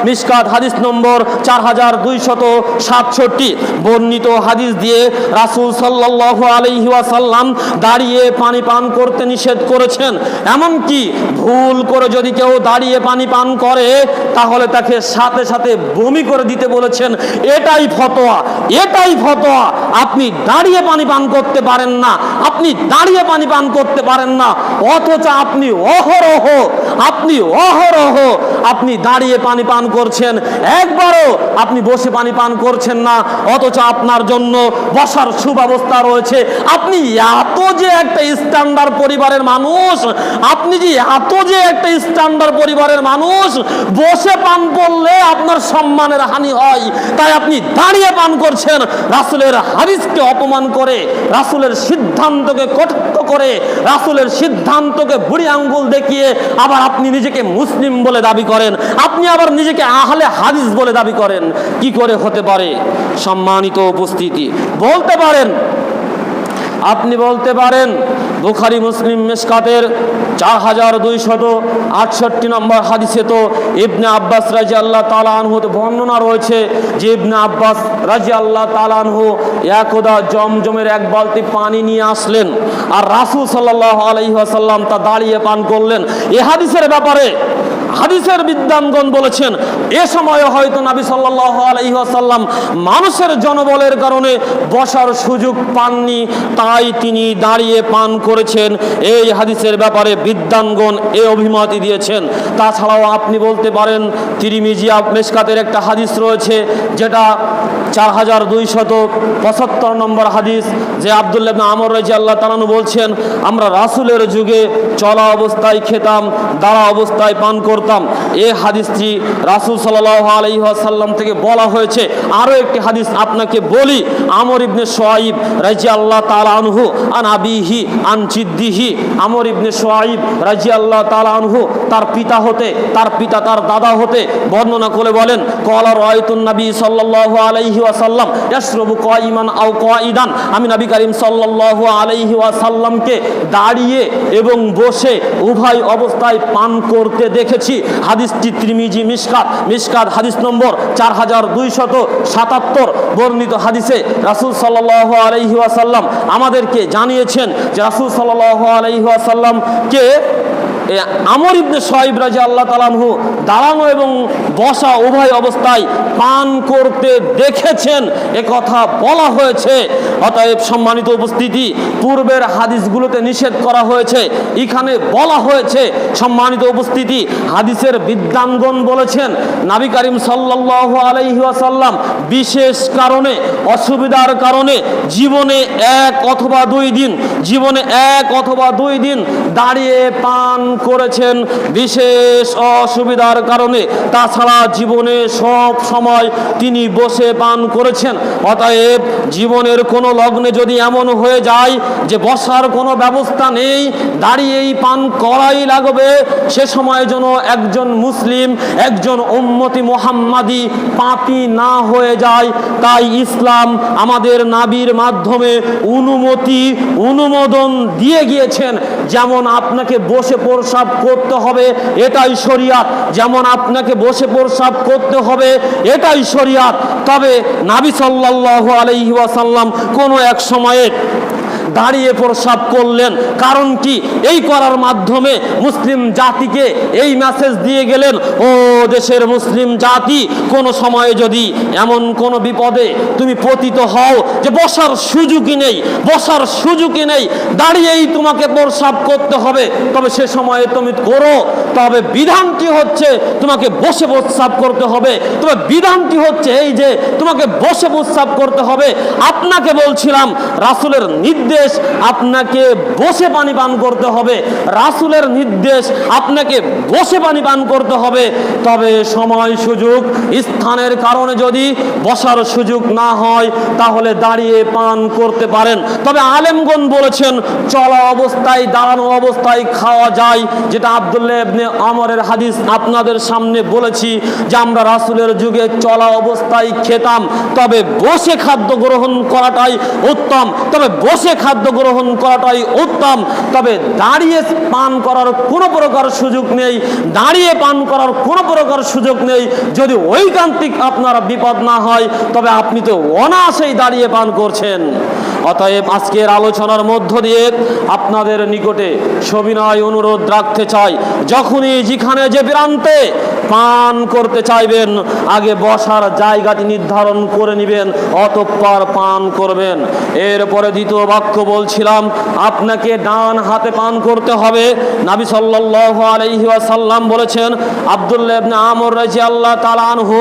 মিশকাত হাদিস নম্বর 4267। বর্ণিত হাদিস দিয়ে রাসূল সাল্লাল্লাহু আলাইহি ওয়াসাল্লাম দাঁড়িয়ে পানি পান করতে নিষেধ করেছেন। এমনকি ভুল করে যদি কেউ দাঁড়িয়ে পানি পান করে, তাহলে তাকে সাথে সাথে বমি করে দিতে বলেছেন। এটাই ফতোয়া। আপনি দাঁড়িয়ে পানি পান করতে পারেন না, আপনি দাঁড়িয়ে পানি পান করতে পারেন না, অথচ আপনি অহরহ আপনি দাঁড়িয়ে পানি পান করছেন, একবারও আপনি বসে পানি পান করছেন না, অথচ আপনার জন্য বসার সুব্যবস্থা রয়েছে। আপনি এত যে একটা স্ট্যান্ডার্ড পরিবারের মানুষ, বসে পান করলে আপনার সম্মানের হানি হয়, তাই আপনি দাঁড়িয়ে পান করছেন। রাসূলের হাদিসকে অপমান করে, রাসূলের সিদ্ধান্তকে কটাক্ষ করে, রাসূলের সিদ্ধান্তকে বুড়ি আঙ্গুল দেখিয়ে আবার আপনি নিজেকে মুসলিম বলে দাবি করেন, আপনি আবার নিজেকে আহলে হাদিস বলে দাবি করেন। কি করে হতে পারে? সম্মানিত উপস্থিতি, আপনি বলতে পারেন বুখারী মুসলিম মিশকাতের 4268 নম্বর হাদিসে তো ইবনে আব্বাস রাদিয়াল্লাহু তাআলা আনহু বর্ণনা রয়েছে যে ইবনে আব্বাস রাদিয়াল্লাহু তাআলা আনহু একদা জমজমের এক বালতি পানি নিয়ে আসলেন, আর রাসূল সাল্লাল্লাহু আলাইহি ওয়াসাল্লাম তা দাঁড়িয়ে পান করলেন। এই হাদিসের ব্যাপারে হাদিসের বিদ্বানগণ বলেছেন, এ সময় হয়তো নবী সাল্লাল্লাহু আলাইহি ওয়াসাল্লাম মানুষের জনবলের কারণে বসার সুযোগ পাননি, তাই তিনি দাঁড়িয়ে পান করেছেন। এই হাদিসের ব্যাপারে বিদ্বানগণ এই অভিমতই দিয়েছেন। তাছাড়াও আপনি বলতে পারেন তিরমিজি মিশকাতের একটা হাদিস রয়েছে, যেটা 4275 নম্বর হাদিস, যে আব্দুল্লাহ ইবনে আমর রাদিয়াল্লাহু তাআলা আনহু বলছেন, আমরা রাসূলের যুগে চলা অবস্থায় খেতাম, দাঁড়া অবস্থায় পান করতাম। এই হাদিসটি রাসূল সাল্লাল্লাহু আলাইহি ওয়াসাল্লাম থেকে বলা হয়েছে। আরও একটি হাদিস আপনাকে বলি, আমর ইবনে শুআইব রাদিয়াল্লাহু তাআলা আনহু আন আবিহি আন জিদ্দিহি। আমর ইবনে শুআইব রাদিয়াল্লাহু তাআলা আনহু তার পিতা তার দাদা হতে বর্ণনা করে বলেন, ক্বালা রাআইতুন নবী সাল্লাল্লাহু আলাইহি ওয়াসাল্লাম ইয়াশরাবু কাঈমান আও কাঈদান। আমি নবী করিম সাল্লাল্লাহু আলাইহি ওয়াসাল্লামকে দাঁড়িয়ে এবং বসে উভয় অবস্থায় পান করতে দেখেছি। বলেছি, হাদিসটি তিরমিজি মিশকাত হাদিস নম্বর 4277 বর্ণিত হাদিসে রাসূল সাল্লাল্লাহু আলাইহি ওয়াসাল্লাম আমাদেরকে জানিয়েছেন যে রাসূল সাল্লাল্লাহু আলাইহি ওয়াসাল্লাম কে আমর ইবনে শুআইব রাদিয়াল্লাহু তাআলা আনহু দাঁড়ানো এবং বসা উভয় অবস্থায় পান করতে দেখেছেন, এ কথা বলা হয়েছে। অতএব সম্মানিত উপস্থিতি, পূর্বের হাদিসগুলোতে নিষেধ করা হয়েছে, এখানে বলা হয়েছে। সম্মানিত উপস্থিতি, হাদিসের বিদ্বানগণ বলেছেন নবী করিম সাল্লাল্লাহু আলাইহি ওয়াসাল্লাম বিশেষ কারণে, অসুবিধার কারণে জীবনে এক অথবা দুই দিন দাঁড়িয়ে পান করেছেন, বিশেষ অসুবিধার কারণে। তাছাড়া জীবনে সব সময় তিনি বসে পান করেছেন। অতএব জীবনের কোনো লগ্নে যদি এমন হয়ে যায় যে বসার কোনো ব্যবস্থা নেই, দাঁড়িয়েই পান করাই লাগবে, সে সময় যেন একজন মুসলিম, একজন উম্মতি মুহাম্মাদি পাপী না হয়ে যায়। তাই ইসলাম আমাদের নবীর মাধ্যমে অনুমোদন দিয়ে গিয়েছেন। যেমন আপনাকে বসে প্রস্রাব করতে হবে, এটাই শরিয়াত। যেমন আপনাকে বসে প্রস্রাব করতে হবে, এটাই শরিয়াত। তবে নবী সাল্লাল্লাহু আলাইহি ওয়াসাল্লাম কোনো এক সময়ে দাঁড়িয়ে প্রস্রাব করলেন। কারণ কি? এই করার মাধ্যমে মুসলিম জাতিকে এই মেসেজ দিয়ে গেলেন, ও দেশের মুসলিম জাতি, কোন সময়ে যদি এমন কোন বিপদে তুমি পতিত হও যে বসার সুযোগই নেই, দাঁড়িয়েই তোমাকে প্রস্রাব করতে হবে, তবে সে সময়ে তুমি করো। তবে বিধানটি হচ্ছে তোমাকে বসে প্রস্রাব করতে হবে। তবে বিধানটি হচ্ছে এই যে তোমাকে বসে প্রস্রাব করতে হবে। আপনাকে বলছিলাম রাসূলের নির্দেশ আপনাকে বসে পানি পান করতে হবে, রাসূলের নির্দেশ আপনাকে বসে পানি পান করতে হবে। তবে সময় সুযোগ স্থানের কারণে যদি বসার সুযোগ না হয় তাহলে দাঁড়িয়ে পান করতে পারেন। তবে আলেমগণ বলেছেন চলা অবস্থায়, দাঁড়ানো অবস্থায় খাওয়া যায়, যেটা আব্দুল্লাহ ইবনে আমরের হাদিস আপনাদের সামনে বলেছি যে আমরা রাসূলের যুগে চলা অবস্থায় খেতাম। তবে বসে খাদ্য গ্রহণ করাটাই উত্তম, তবে দাঁড়িয়ে পান করার কোনো প্রকার সুযোগ নেই। যদি ঐকান্তিক আপনার বিপদ না হয় তবে আপনি তো অনায়াসেই দাঁড়িয়ে পান করছেন। অতএব আজকের আলোচনার মধ্য দিয়ে আপনাদের নিকটে সবিনয় অনুরোধ রাখতে চাই, যখনই যেখানে যে প্রান্তে পান করতে চাইবেন আগে বসার জায়গাটি নির্ধারণ করে নেবেন, অতঃপর পান করবেন। এরপরে দ্বিতীয় বাক্য বলছিলাম, আপনাকে ডান হাতে পান করতে হবে। নবী সাল্লাল্লাহু আলাইহি ওয়াসাল্লাম বলেছেন, আব্দুল্লাহ ইবনে আমর রাদিয়াল্লাহু তাআলা আনহু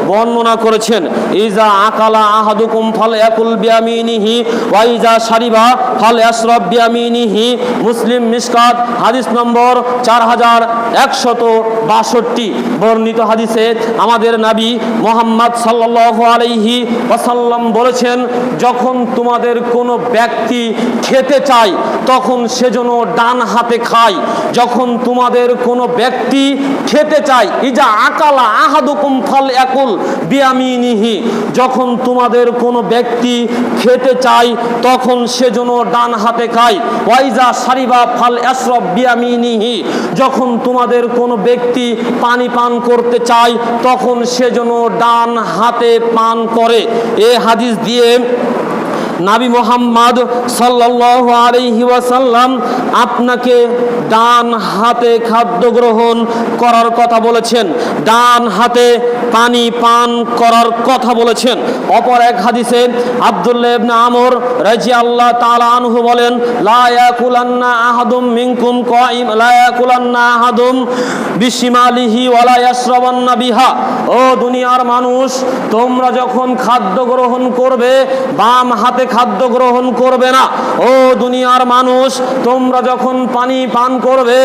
বর্ণনা করেছেন, ইজা আকালা আহাদুকুম ফালয়াকুল বিয়ামিনিহি ওয়া ইজা শারিবা ফালয়াশরাব বিয়ামিনিহি। মুসলিম মিশকাত হাদিস নম্বর 4162 বর্ণিত হাদিসে আমাদের নবী মুহাম্মদ সাল্লাল্লাহু আলাইহি ওয়াসাল্লাম বলেছেন, যখন তোমাদের কোনো ব্যক্তি খেতে চায় তখন সে যেন ডান হাতে খায়। যখন তোমাদের কোনো ব্যক্তি খেতে চায়, ইজা আকালা আহাদুকুম ফালয়াকুল বিয়ামিনিহি, যখন তোমাদের কোনো ব্যক্তি খেতে চায় তখন সে যেন ডান হাতে খায়। ওয়াইজা শারিবা ফালয়াশরাব বিয়ামিনিহি, যখন তোমাদের কোনো ব্যক্তি পানি পান করতে চায় তখন সে যেন ডান হাতে পান করে। এই হাদিস দিয়ে নবী মুহাম্মদ সাল্লাল্লাহু আলাইহি ওয়াসাল্লাম আপনাকে ডান হাতে খাদ্য গ্রহণ করার কথা বলেছেন, ডান হাতে পানি পান করার কথা বলেছেন। অপর এক হাদিসে আব্দুল্লাহ ইবনে আমর রাদিয়াল্লাহু তাআলা আনহু বলেন, লা ইয়াকুলান্না আহাদুম মিনকুম কাইম, লা ইয়াকুলান্না আহাদুম বিশিমালিহি ওয়া লা ইয়াশরাবান্না বিহা। ও দুনিয়ার মানুষ, তোমরা যখন খাদ্য গ্রহণ করবে বাম হাতে খাদ্য গ্রহণ করবে না। ও দুনিয়ার মানুষ, তোমরা যখন পানি পান করবে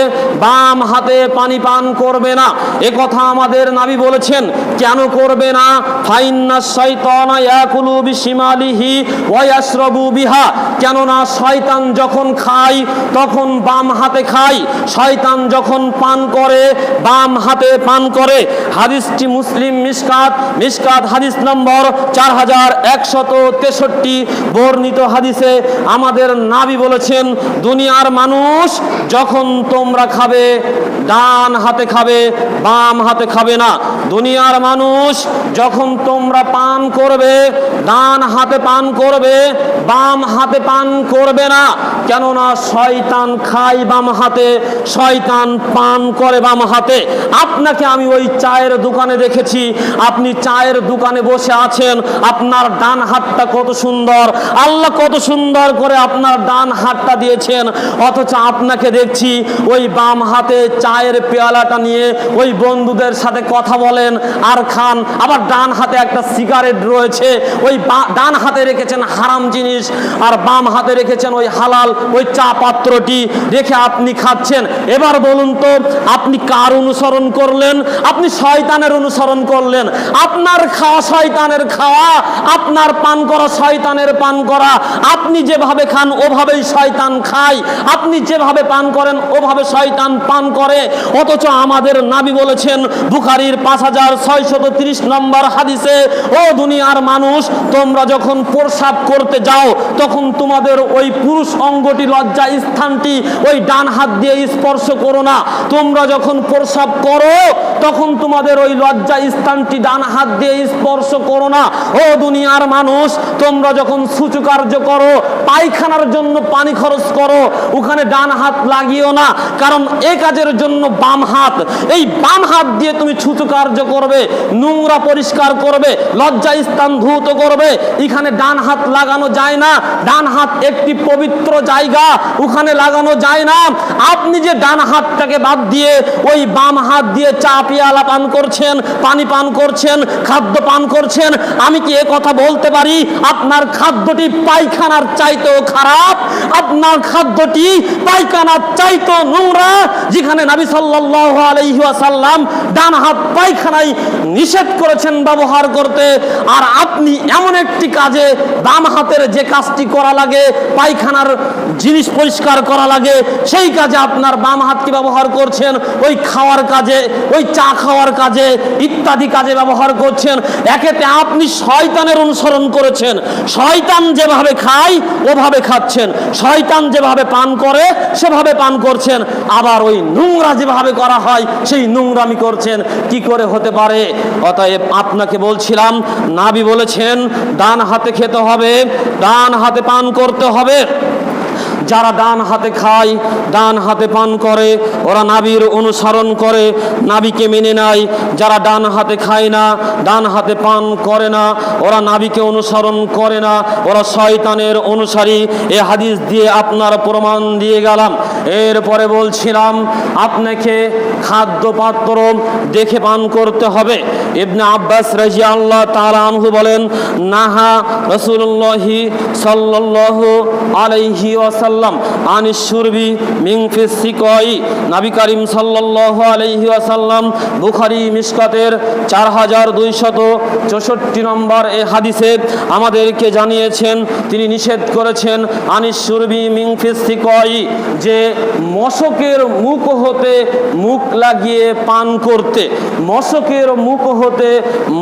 বাম হাতে পানি পান করবে না। এ কথা আমাদের নবী বলেছেন। কেন করবে না? ফাইন্নাশ শাইতানা ইয়াকুলু বিশিমালিহি ওয়া ইয়াশরাবু বিহা। কেননা শয়তান যখন খায় তখন বাম হাতে খায়, শয়তান যখন পান করে বাম হাতে পান করে। হাদিসটি মুসলিম মিশকাত হাদিস নম্বর 4163 বর্ণিত হাদিসে আমাদের নবী বলেছেন, দুনিয়ার মানুষ যখন তোমরা খাবে ডান হাতে খাবে, বাম হাতে খাবে না। দুনিয়ার মানুষ যখন তোমরা পান করবে ডান হাতে পান করবে, বাম হাতে পান করবে না। কেননা শয়তান খায় বাম হাতে, শয়তান পান করে বাম হাতে। আপনাকে আমি ওই চায়ের দোকানে দেখেছি, আপনি চায়ের দোকানে বসে আছেন, আপনার ডান হাতটা কত সুন্দর, আল্লাহ কত সুন্দর করে আপনার ডান হাতটা দিয়েছেন, অথচ আপনাকে দেখছি ওই বাম হাতে চায়ের পেয়ালাটা নিয়ে ওই বন্ধুদের সাথে কথা বলেন আর খান। আবার ডান হাতে একটা সিগারেট রয়েছে, ওই ডান হাতে রেখেছেন হারাম জিনিস আর বাম হাতে রেখেছেন ওই হালাল ওই চা পাত্রটি রেখে আপনি খাচ্ছেন। এবার বলুন তো আপনি কার অনুসরণ করলেন? আপনি শয়তানের অনুসরণ করলেন। আপনার খাওয়া শয়তানের খাওয়া, আপনার পান করা শয়তানের পান করা। আপনি যেভাবে খান ওভাবেই শয়তান খায়, আপনি যেভাবে পান করেন ওভাবে শয়তান পান করে। অথচ আমাদের নবী বলেছেন বুখারীর 5630 নম্বর হাদিসে, ও দুনিয়ার মানুষ তোমরা যখন প্রস্রাব করতে যাও তখন তোমাদের ওই পুরুষ অঙ্গটি লজ্জা স্থানটি ওই ডান হাত দিয়ে স্পর্শ করো না। তোমরা যখন প্রস্রাব করো তখন তোমাদের ওই লজ্জা স্থানটি ডান হাত দিয়ে স্পর্শ করো না। ও দুনিয়ার মানুষ তোমরা যখন সূচকার্য করো, পায়খানার জন্য পানি খরচ করো, ওখানে ডান হাত লাগিও না, কারণ এই কাজের জন্য বাম হাত, এই বাম হাত দিয়ে তুমি সূচকার্য করবে, নোংরা পরিষ্কার করবে, লজ্জা স্থান ধৌত করবে। এখানে ডান হাত লাগানো যায় না, ডান হাত একটি পবিত্র জায়গা, ওখানে লাগানো যায় না। আপনি যে ডান হাতটাকে বাদ দিয়ে ওই বাম হাত দিয়ে চা পিয়ালা পান করছেন, পানি পান করছেন, খাদ্য পান করছেন, আমি কি এ কথা বলতে পারি আপনার খাদ্যটি পায়খানার চাইতেও খারাপ, আপনার খাদ্যটি পায়খানার চাইতেও নোংরা, যেখানে নবী সাল্লাল্লাহু আলাইহি ওয়াসাল্লাম ডান হাত পায়খানায় নিষেধ করেছেন ব্যবহার করতে। আর আপনি এমন একটি কাজে বাম হাতের যে কাজটি করা লাগে, পায়খানার জিনিস পরিষ্কার করা লাগে, সেই কাজে আপনার বাম হাতকে ব্যবহার করছেন, ওই খাওয়ার কাজে, ওই চা খাওয়ার কাজে ইত্যাদি কাজে ব্যবহার করছেন। একেতে আপনি শয়তানের অনুসরণ করেছেন, শয়তান যেভাবে খায় ওভাবে খাচ্ছেন, শয়তান যেভাবে পান করে সেভাবে পান করছেন, আবার ওই নোংরা যেভাবে করা হয় সেই নোংরামি করছেন। কি করে হতে পারে? অতএব আপনাকে বলছিলাম নবী বলেছেন ডান হাতে খেতে হবে, ডান হাতে পান করতে হবে। যারা ডান হাতে খায়, ডান হাতে পান করে, ওরা নবীর অনুসরণ করে, নবীকে মেনে নেয়। যারা ডান হাতে খায় না, ডান হাতে পান করে না, ওরা নবীকে অনুসরণ করে না, ওরা শয়তানের অনুসারী। এ হাদিস দিয়ে আপনার প্রমাণ দিয়ে গেলাম। এরপরে বলছিলাম আপনাকে খাদ্য পাত্র দেখে পান করতে হবে। ইবনে আব্বাস রাদিয়াল্লাহু তাআলা আনহু বলেন, নাহা রাসূলুল্লাহি সাল্লাল্লাহু আলাইহি ওয়াসাল্লাম আনিস শুরবি মিন ফিস সিকাই। নবী করিম সাল্লাল্লাহু আলাইহি ওয়াসাল্লাম বুখারী মিশকাতের 4264 নম্বর এই হাদিসে আমাদেরকে জানিয়েছেন, তিনি নিষেধ করেছেন আনিস শুরবি মিন ফিস সিকাই, যে মশকের মুখ হতে মুখ লাগিয়ে পান করতে, মশকের মুখ হতে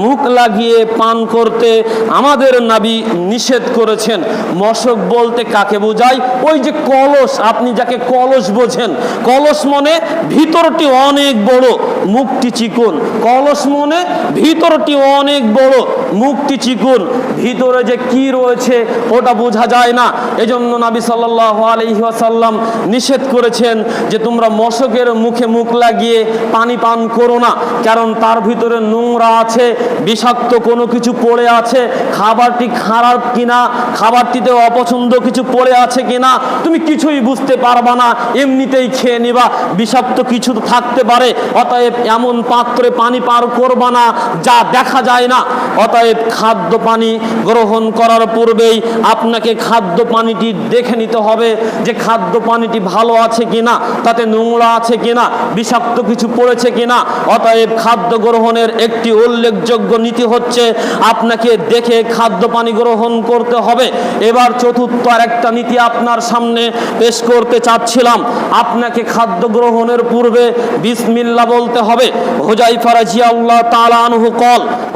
মুখ লাগিয়ে পান করতে আমাদের নবী নিষেধ করেছেন। মশক বলতে কাকে বোঝায়? ওই যে কলস, আপনি যাকে কলস বোঝেন, কলস মনে ভিতরটি অনেক বড়, মুখটি চিকন। কলস মনে ভিতরটি অনেক বড়, মুখটি চিকন, ভিতরে যে কি রয়েছে ওটা বোঝা যায় না। এজন্য নবী সাল্লাল্লাহু আলাইহি ওয়াসাল্লাম নিষেধ করেছেন যে তোমরা মশকের মুখে মুখ লাগিয়ে পানি পান করো না, কারণ তার ভিতরে নোংরা আছে, বিষাক্ত কোনো কিছু পড়ে আছে, খাবারটি খারাপ কিনা, খাবারটিতে অপছন্দ কিছু পড়ে আছে কিনা তুমি কিছুই বুঝতে পারবা না, এমনিতেই খেয়ে নিবা, বিষাক্ত কিছু থাকতে পারে। অতএব এমন পাত্রে পানি পার করবা না যা দেখা যায় না। অতএব খাদ্য পানি গ্রহণ করার পূর্বেই আপনাকে খাদ্য পানিটি দেখে নিতে হবে যে খাদ্য পানিটি ভালো আছে কিনা, তাতে নোংরা আছে কিনা, বিষাক্ত কিছু পড়েছে কিনা। অতএব খাদ্য গ্রহণের একটি উল্লেখযোগ্য নীতি হচ্ছে আপনাকে দেখে খাদ্য পানি গ্রহণ করতে হবে। এবার চতুর্থ আর একটা নীতি আপনার সামনে পেশ করতে চাচ্ছিলাম। আপনাকে খাদ্য গ্রহণের পূর্বে বিসমিল্লাহ বলতে হবে। হুযায়ফা রাদিয়াল্লাহু তাআলা আনহু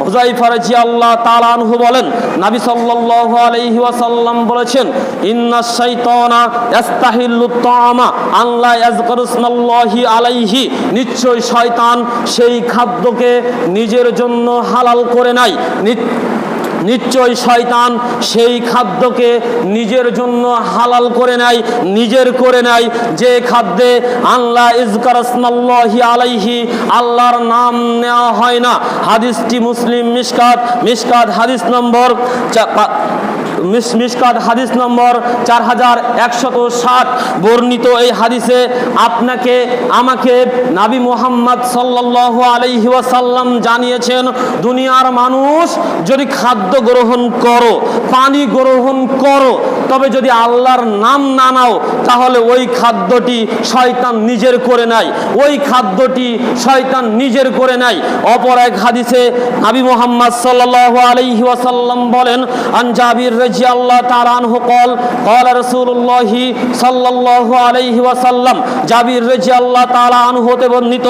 হুযায়ফা রাদিয়াল্লাহু তাআলা আনহু বলেন, নবী সাল্লাল্লাহু আলাইহি ওয়াসাল্লাম বলেছেন, ইন্নাশ শাইতানা ইস্তাহিল্লুত তাআমা আল্লা ইয়াযকুরু ইসমাল্লাহি আলাইহি, নিশ্চয় শয়তান সেই খাদ্যকে নিজের জন্য হালাল করে নেয়। নিশ্চয় শয়তান সেই খাদ্যকে নিজের জন্য হালাল করে নেয়, নিজের করে নেয়, যে খাদ্যে আল্লাহ ইযকারাসমাল্লাহি আলাইহি, আল্লাহর নাম নেওয়া হয় না। হাদিসটি মুসলিম মিশকাত হাদিস নম্বর 4160 বর্ণিত। এই হাদিসে আপনাকে আমাকে নবী মুহাম্মদ সাল্লাল্লাহু আলাইহি ওয়াসাল্লাম জানিয়েছেন, দুনিয়ার মানুষ যদি খাদ্য গ্রহণ করো, পানি গ্রহণ করো, তবে যদি আল্লাহর নাম না নাও, তাহলে ওই খাদ্যটি শয়তান নিজের করে নেয়, ওই খাদ্যটি শয়তান নিজের করে নেয়। অপর এক হাদিসে নবী মুহাম্মদ সাল্লাল্লাহু আলাইহি ওয়াসাল্লাম বলেন, আন জাবির রাদিয়াল্লাহু তাআলা আনহু ক্বালা রাসূলুল্লাহি সাল্লাল্লাহু আলাইহি ওয়াসাল্লাম, জাবির রাদিয়াল্লাহু তাআলা আনহু হতে বর্ণিত,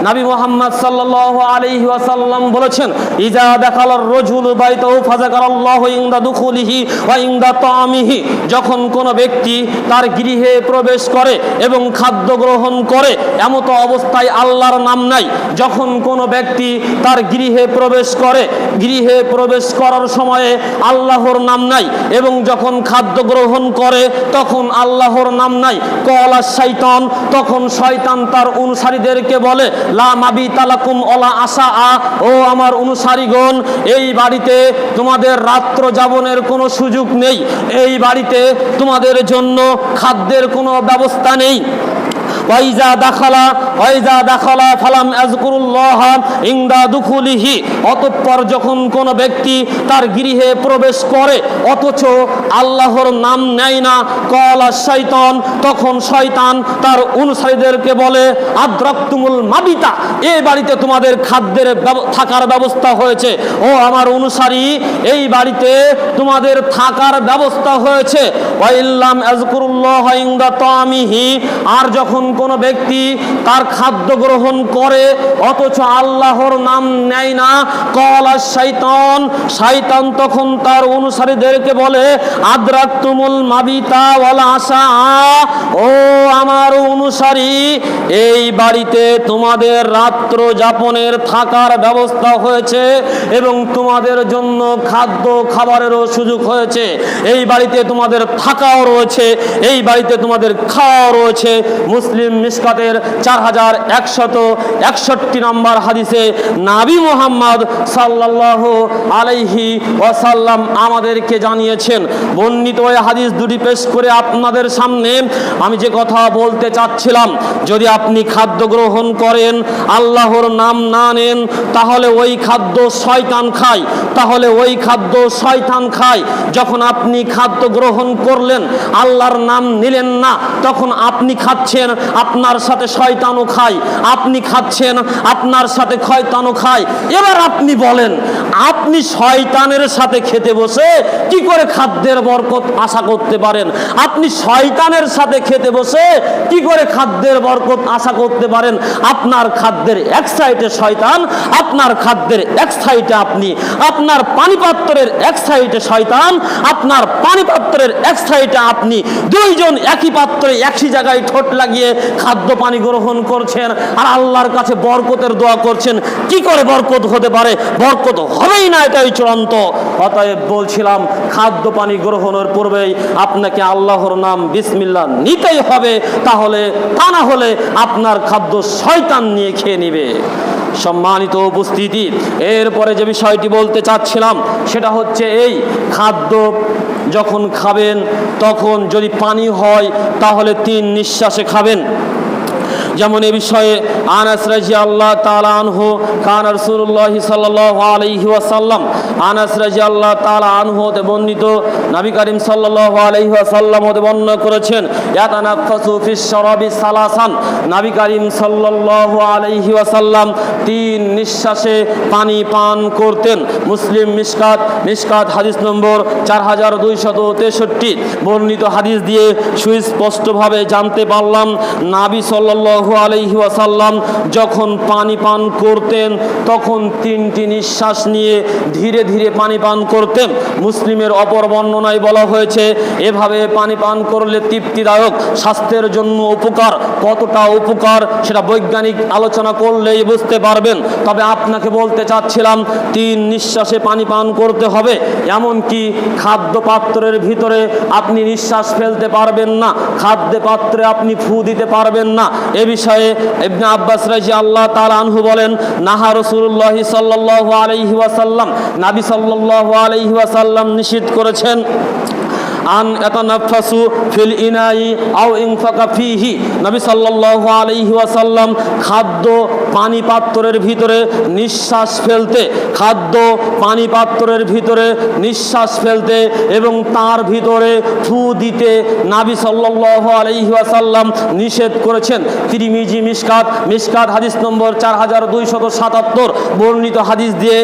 নবী মুহাম্মদ সাল্লাল্লাহু আলাইহি ওয়াসাল্লাম বলেছেন, ইজা দাখালার রাজুলু বাইতাহু ফাযাকারাল্লাহু ইনদা দুখুলিহি ওয়া ইনদা তাআমিহি, যখন কোনো ব্যক্তি তার গৃহে প্রবেশ করে এবং খাদ্য গ্রহণ করে, এমত অবস্থায় আল্লাহর নাম নাই। যখন কোনো ব্যক্তি তার গৃহে প্রবেশ করে, গৃহে প্রবেশ করার সময়ে আল্লাহর নাম নাই, এবং যখন খাদ্য গ্রহণ করে তখন আল্লাহর নাম নাই। ক্বালা শাইতান, তখন শয়তান তার অনুসারীদেরকে বলে, লা মাবিতা লাকুম ওয়ালা আশা, ও আমার অনুসারীগণ, এই বাড়িতে তোমাদের রাত্র যাপনের কোনো সুযোগ নেই, এই বাড়িতে তোমাদের জন্য খাদ্যের কোনো ব্যবস্থা নেই। ওয়াইজা দাখালা ফালাম আযকুরুল্লাহ ইনদা দুখুলিহি, অতঃপর যখন কোনো ব্যক্তি তার গৃহে প্রবেশ করে অথচ আল্লাহর নাম নেয় না, ক্বালা শাইতান, তখন শয়তান তার অনুসারীদেরকে বলে, আদরাকতুমুল মাবিতা, এই বাড়িতে তোমাদের খাদ্যের থাকার ব্যবস্থা হয়েছে, ও আমার অনুসারী, এই বাড়িতে তোমাদের থাকার ব্যবস্থা হয়েছে। ওয়াইল্লাম আযকুরুল্লাহ ইনদা তাআমিহি, আর যখন কোনো ব্যক্তি তার খাদ্য গ্রহণ করে অথচ আল্লাহর নাম নেয় না, ক্বালা শাইতান, শয়তান তখন তার অনুসারীদেরকে বলে, আদরাকতুমুল মাবিতা ওয়াল আশা, ও আমার অনুসারী, এই বাড়িতে তোমাদের রাত্র যাপনের থাকার ব্যবস্থা হয়েছে এবং তোমাদের জন্য খাদ্য খাবারেরও সুযোগ হয়েছে, এই বাড়িতে তোমাদের থাকাও রয়েছে, এই বাড়িতে তোমাদের খাওয়াও রয়েছে। মুসলিম মিশকাতের 4161 নম্বর হাদিসে নবী মুহাম্মদ সাল্লাল্লাহু আলাইহি ওয়াসাল্লাম আমাদেরকে জানিয়েছেন। বর্ণিত ওই হাদিস দুটি পেশ করে আপনাদের সামনে আমি যে কথা বলতে চাচ্ছিলাম, যদি আপনি খাদ্য গ্রহণ করেন, আল্লাহর নাম না নেন, তাহলে ওই খাদ্য শয়তান খায়, তাহলে ওই খাদ্য শয়তান খায়। যখন আপনি খাদ্য গ্রহণ করলেন, আল্লাহর নাম নিলেন না, তখন আপনি খাচ্ছেন, আপনার সাথে শয়তানও খায়, আপনি খাচ্ছেন, আপনার সাথে শয়তানও খায়। এবার আপনি বলেন, আপনি শয়তানের সাথে খেতে বসে কি করে খাদ্যের বরকত আশা করতে পারেন? আপনি শয়তানের সাথে খেতে বসে কি করে খাদ্যের বরকত আশা করতে পারেন? আপনার খাদ্যের এক সাইডে শয়তান, আপনার খাদ্যের এক সাইডে আপনি, আপনার পানিপাত্রের এক সাইডে শয়তান, আপনার পানিপাত্রের এক সাইডে আপনি, দুইজন একই পাত্রে একই জায়গায় ঠোঁট লাগিয়ে খাদ্য পানি গ্রহণ করছেন আর আল্লাহর কাছে বরকতের দোয়া করছেন। কি করে বরকত হতে পারে? বরকত হবেই না, এটাই চূড়ান্ত। অতএব বলছিলাম, খাদ্য পানি গ্রহণের পূর্বেই আপনাকে আল্লাহর নাম বিসমিল্লাহ নিতেই হবে, তাহলে তা না হলে আপনার খাদ্য শয়তান নিয়ে খেয়ে নেবে। সম্মানিত উপস্থিতি, এরপরে যে বিষয়টি বলতে চাচ্ছিলাম সেটা হচ্ছে এই, খাদ্য যখন খাবেন তখন যদি পানি হয় তাহলে 3 নিঃশ্বাসে খাবেন। যেমন এ বিষয়ে আনাস রাদিয়াল্লাহু তাআলা আনহু কান রাসূলুল্লাহ সাল্লাল্লাহু আলাইহি ওয়াসাল্লাম, আনাস রাদিয়াল্লাহু তাআলা আনহু হতে বর্ণিত নবী করিম সাল্লাল্লাহু আলাইহি ওয়াসাল্লাম হতে বর্ণনা করেছেন ইয়াতানাফাসু ফিশ শারাবি সালাসান, নবী করিম সাল্লাল্লাহু আলাইহি ওয়াসাল্লাম 3 নিঃশ্বাসে পানি পান করতেন। মুসলিম মিশকাত হাদিস নম্বর 4263 বর্ণিত হাদিস দিয়ে সুস্পষ্টভাবে জানতে পারলাম নবী সাল্লাল্লাহু আলাইহি ওয়াসাল্লাম যখন পানি পান করতেন তখন 3টি নিঃশ্বাস নিয়ে ধীরে ধীরে পানি পান করতেন। মুসলিমের অপর বর্ণনায় বলা হয়েছে এভাবে পানি পান করলে তৃপ্তিদায়ক, স্বাস্থ্যের জন্য উপকার। কতটা উপকার সেটা বৈজ্ঞানিক আলোচনা করলেই বুঝতে পারবেন। তবে আপনাকে বলতে চাচ্ছিলাম 3 নিঃশ্বাসে পানি পান করতে হবে। এমনকি খাদ্য পাত্রের ভিতরে আপনি নিঃশ্বাস ফেলতে পারবেন না, খাদ্য পাত্রে আপনি ফু দিতে পারবেন না। এ বিষয়ে ইবনে আব্বাস রাদিয়াল্লাহু তাআলা আনহু বলেন নাহা রাসূলুল্লাহ সাল্লাল্লাহু আলাইহি ওয়াসাল্লাম, নবী সাল্লাল্লাহু আলাইহি ওয়াসাল্লাম নিষেধ করেছেন আন ইয়াতানাফাসু ফিল ইনাই আও ইনফাকা ফিহি, নবী সাল্লাল্লাহু আলাইহি ওয়াসাল্লাম খাদ্য পানি পাত্রের ভিতরে নিঃশ্বাস ফেলতে, খাদ্য পানি পাত্রের ভিতরে নিঃশ্বাস ফেলতে এবং তার ভিতরে ফু দিতে নবী সাল্লাল্লাহু আলাইহি ওয়াসাল্লাম নিষেধ করেছেন। তিরমিজি মিশকাত হাদিস নম্বর 4277 বর্ণিত হাদিস দিয়ে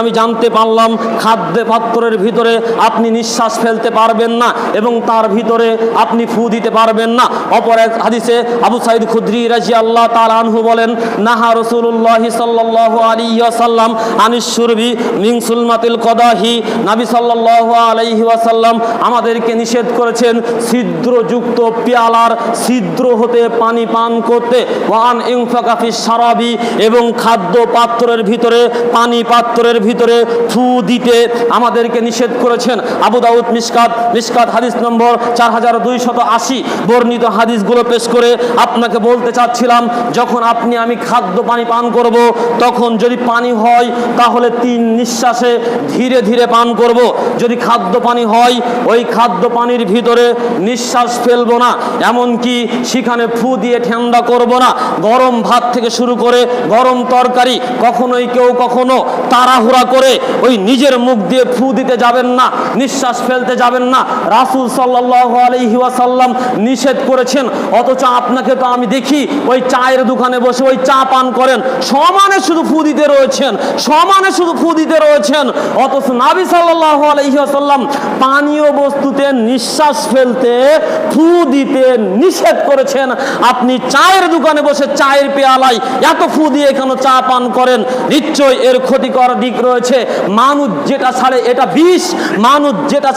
আমি জানতে পারলাম খাদ্য পাত্রের ভিতরে আপনি নিঃশ্বাস ফেলতে পারবেন না এবং তার ভিতরে আপনি ফু দিতে পারবেন না। অপর এক হাদিসে আবু সাঈদ খুদরি রাদিয়াল্লাহু তাআলা আনহু বলেন নাহা রাসূলুল্লাহ সাল্লাল্লাহু আলাইহি ওয়াসাল্লাম আনিশ শুরবি মিন সুলমাতিল কদাহি, নবী সাল্লাল্লাহু আলাইহি ওয়াসাল্লাম আমাদেরকে নিষেধ করেছেন ছিদ্রযুক্ত পেয়ালার ছিদ্র হতে পানি পান করতে, ওয়ান ইনফাকা ফিশ শারাবি এবং খাদ্য পাত্রের ভিতরে পানি পাত্রের ভিতরে ফু দিতে আমাদেরকে নিষেধ করেছেন। আবু দাউদ মিশকাত হাদিস নম্বর 4280 বর্ণিত হাদিসগুলো পেশ করে আপনাকে বলতে চাচ্ছিলাম যখন আমি খাদ্য পানি পান করব তখন যদি পানি হয় তাহলে 3 নিঃশ্বাসে ধীরে ধীরে পান করব। যদি খাদ্য পানি হয় ওই খাদ্য পানির ভিতরে নিঃশ্বাস ফেলবো না, এমনকি সেখানে ফু দিয়ে ঠান্ডা করব না। গরম ভাত থেকে শুরু করে গরম তরকারি কখনোই কেউ কখনো তাড়াহুড়া করে ওই নিজের মুখ দিয়ে ফু দিতে যাবেন না, নিঃশ্বাস ফেলতে যাবেন না। রাসূল সাল্লাল্লাহু আলাইহি ওয়াসাল্লাম নিষেধ করেছেন, অথচ আপনাকে তো আমি দেখি ওই চায়ের দোকানে বসে ওই চা পান করেন, সমানে শুধু ফু দিতে রয়েছেন, অথচ নবী সাল্লাল্লাহু আলাইহি ওয়াসাল্লাম পানীয় বস্তুতে নিঃশ্বাস ফেলতে ফু দিতে নিষেধ করেছেন। আপনি চায়ের দোকানে বসে চায়ের পেয়ালায় এত ফু দিয়ে কেন চা পান করেন? নিশ্চয় এর ক্ষতিকর দিক রয়েছে। মানুষ যেটা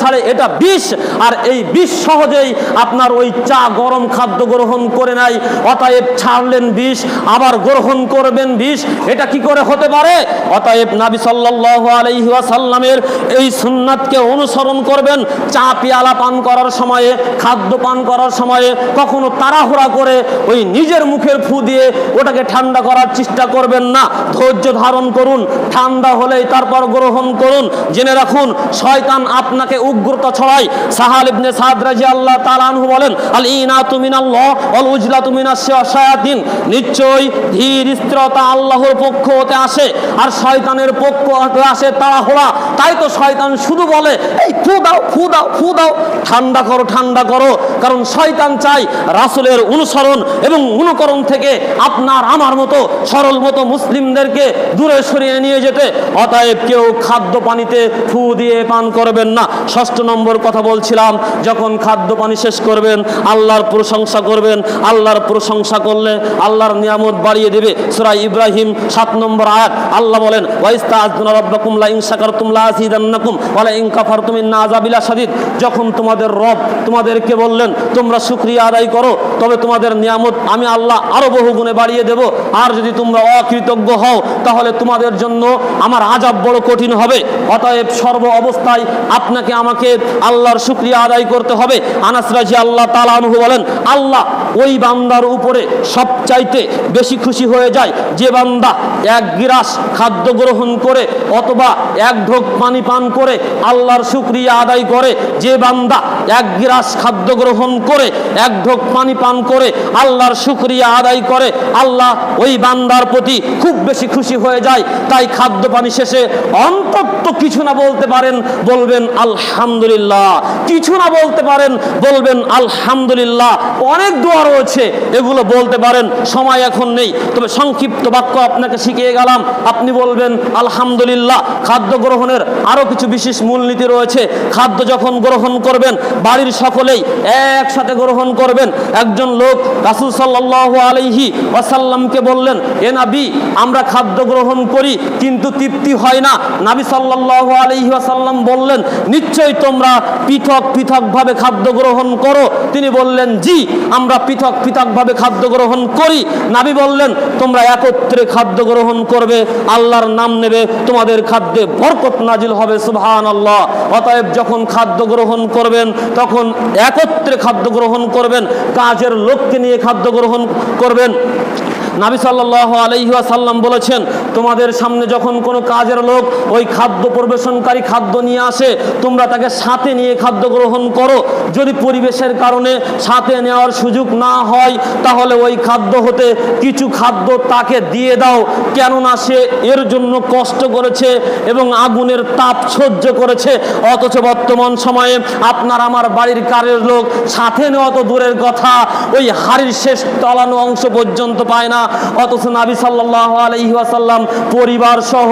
ছাড়ে এটা বিষ, আর এই বিষ সহজেই আপনার ওই চা গরম খাদ্য গ্রহণ করে নেয়। অতএব ছাড়লেন বিষ আবার গ্রহণ করবেন বিষ, এটা কি করে হতে পারে? অতএব নবী সাল্লাল্লাহু আলাইহি ওয়াসাল্লামের এই সুন্নাতকে অনুসরণ করবেন। চা পেয়ালা পান করার সময়ে, খাদ্য পান করার সময়ে কখনো তাড়াহুড়া করে ওই নিজের মুখের ফু দিয়ে ওটাকে ঠান্ডা করার চেষ্টা করবেন না। ধৈর্য ধারণ করুন, ঠান্ডা হলেই তারপর গ্রহণ করুন। জেনে রাখুন শয়তান আপনাকে উগ্রতা ছড়ায়। সাহাল ইবনে সাদ রাদিয়াল্লাহু তাআলা আনহু বলেন আল ইনাতু মিনাল্লাহ ওয়াল উজলাতু মিনাশ শায়াতিন, নিশ্চয় ধীর স্থিরতা আল্লাহর পক্ষ হতে আসে আর শয়তানের পক্ষ হতে আসে তাড়াহুড়া। তাই তো শয়তান শুধু বলে এই ফু দাও, ঠান্ডা করো, কারণ শয়তান চায় রাসূলের অনুসরণ এবং অনুকরণ থেকে আপনার আমার মতো সরল মতো মুসলিমদেরকে দূরে সরিয়ে নিয়ে যেতে। অতএব কেউ খাদ্য পানিতে ফু দিয়ে পান করবেন না। 6 নম্বর কথা বলছিলাম, যখন খাদ্য পানি শেষ করবেন আল্লাহর প্রশংসা করবেন। আল্লাহর প্রশংসা করলে আল্লাহর নিয়ামত বাড়িয়ে দেবে। সূরা ইব্রাহিম 7 নম্বর আয়াত আল্লাহ বলেন ওয়াইস্তাআযনা রাব্বাকুম লা ইন শাকারতুম লা আযীদান্নাকুম ওয়া লা ইন কাফারতুম ইন্না আযাবি লাশাদীদ। যখন তোমাদের রব তোমাদেরকে বললেন তোমরা শুকরিয়া আদায় করো তবে তোমাদের নিয়ামত আমি আল্লাহ আরো বহু গুণে বাড়িয়ে দেব, আর যদি তোমরা অকৃতজ্ঞ হও তাহলে তোমাদের জন্য আমার আযাব বড় কঠিন হবে। অতএব সর্ব অবস্থায় আপনাকে আমাকে আল্লাহর শুকরিয়া আদায় করতে হবে। আনাস রাদিয়াল্লাহু তাআলা আনহু বলেন আল্লাহ ওই বান্দার উপরে সবচাইতে বেশি খুশি হয়ে যায় যে বান্দা 1 গিলাস খাদ্য গ্রহণ করে অথবা 1 ঢোক পানি পান করে আল্লাহর শুকরিয়া আদায় করে। যে বান্দা এক গিলাস খাদ্য গ্রহণ করে, এক ঢোক পানি পান করে আল্লাহর শুকরিয়া আদায় করে, আল্লাহ ওই বান্দার প্রতি খুব বেশি খুশি হয়ে যায়। তাই খাদ্য পানি শেষে অন্তত কিছু না বলতে পারেন, বলবেন আলহামদুলিল্লাহ। কিছু না বলতে পারেন, বলবেন আলহামদুলিল্লাহ। অনেক দোয়া রয়েছে, এগুলো বলতে পারেন, সময় এখন নেই, তবে সংক্ষিপ্ত বাক্য আপনাকে শিখিয়ে গেলাম। আপনি বলবেন আলহামদুলিল্লাহ। খাদ্য গ্রহণের আরো কিছু বিশেষ মূলনীতি রয়েছে। খাদ্য যখন গ্রহণ করবেন, বাড়ির সকলেই একসাথে গ্রহণ করবেন। একজন লোক রাসূল সাল্লাল্লাহু আলাইহি ওয়াসাল্লামকে বললেন, এ নবী, আমরা খাদ্য গ্রহণ করি কিন্তু তৃপ্তি হয় না। নবী সাল্লাল্লাহু আলাইহি ওয়াসাল্লাম বললেন, নিশ্চয়ই তোমরা পৃথক পৃথকভাবে খাদ্য গ্রহণ করো। তিনি বললেন, জি, আমরা পৃথক পৃথকভাবে খাদ্য গ্রহণ করি। নবী বললেন, তোমরা একত্রে খাদ্য গ্রহণ করবে, আল্লাহর নাম নেবে, তোমাদের খাদ্যে বরকত নাজিল হবে। সুবহানাল্লাহ। অতএব যখন খাদ্য গ্রহণ করবেন তখন একত্রে খাদ্য গ্রহণ করবেন, কাজের লোককে নিয়ে খাদ্য গ্রহণ করবেন। নবী সাল্লাল্লাহু আলাইহি ওয়াসাল্লাম বলেছেন, তোমাদের সামনে যখন কোনো কাজের লোক ওই খাদ্য পরিবেশনকারী খাদ্য নিয়ে আসে, তোমরা তাকে সাথে নিয়ে খাদ্য গ্রহণ করো। যদি পরিবেশের কারণে সাথে নেওয়ার সুযোগ না হয়, তাহলে ওই খাদ্য হতে কিছু খাদ্য তাকে দিয়ে দাও, কেননা সে এর জন্য কষ্ট করেছে এবং আগুনের তাপ সহ্য করেছে। অথচ বর্তমান সময়ে আপনার আমার বাড়ির কাজের লোক সাথে নেওয়া তো দূরের কথা, ওই হাড়ির শেষ তলানো অংশ পর্যন্ত পায় না। অথচ নবী সাল্লাল্লাহু আলাইহি ওয়াসাল্লাম পরিবার সহ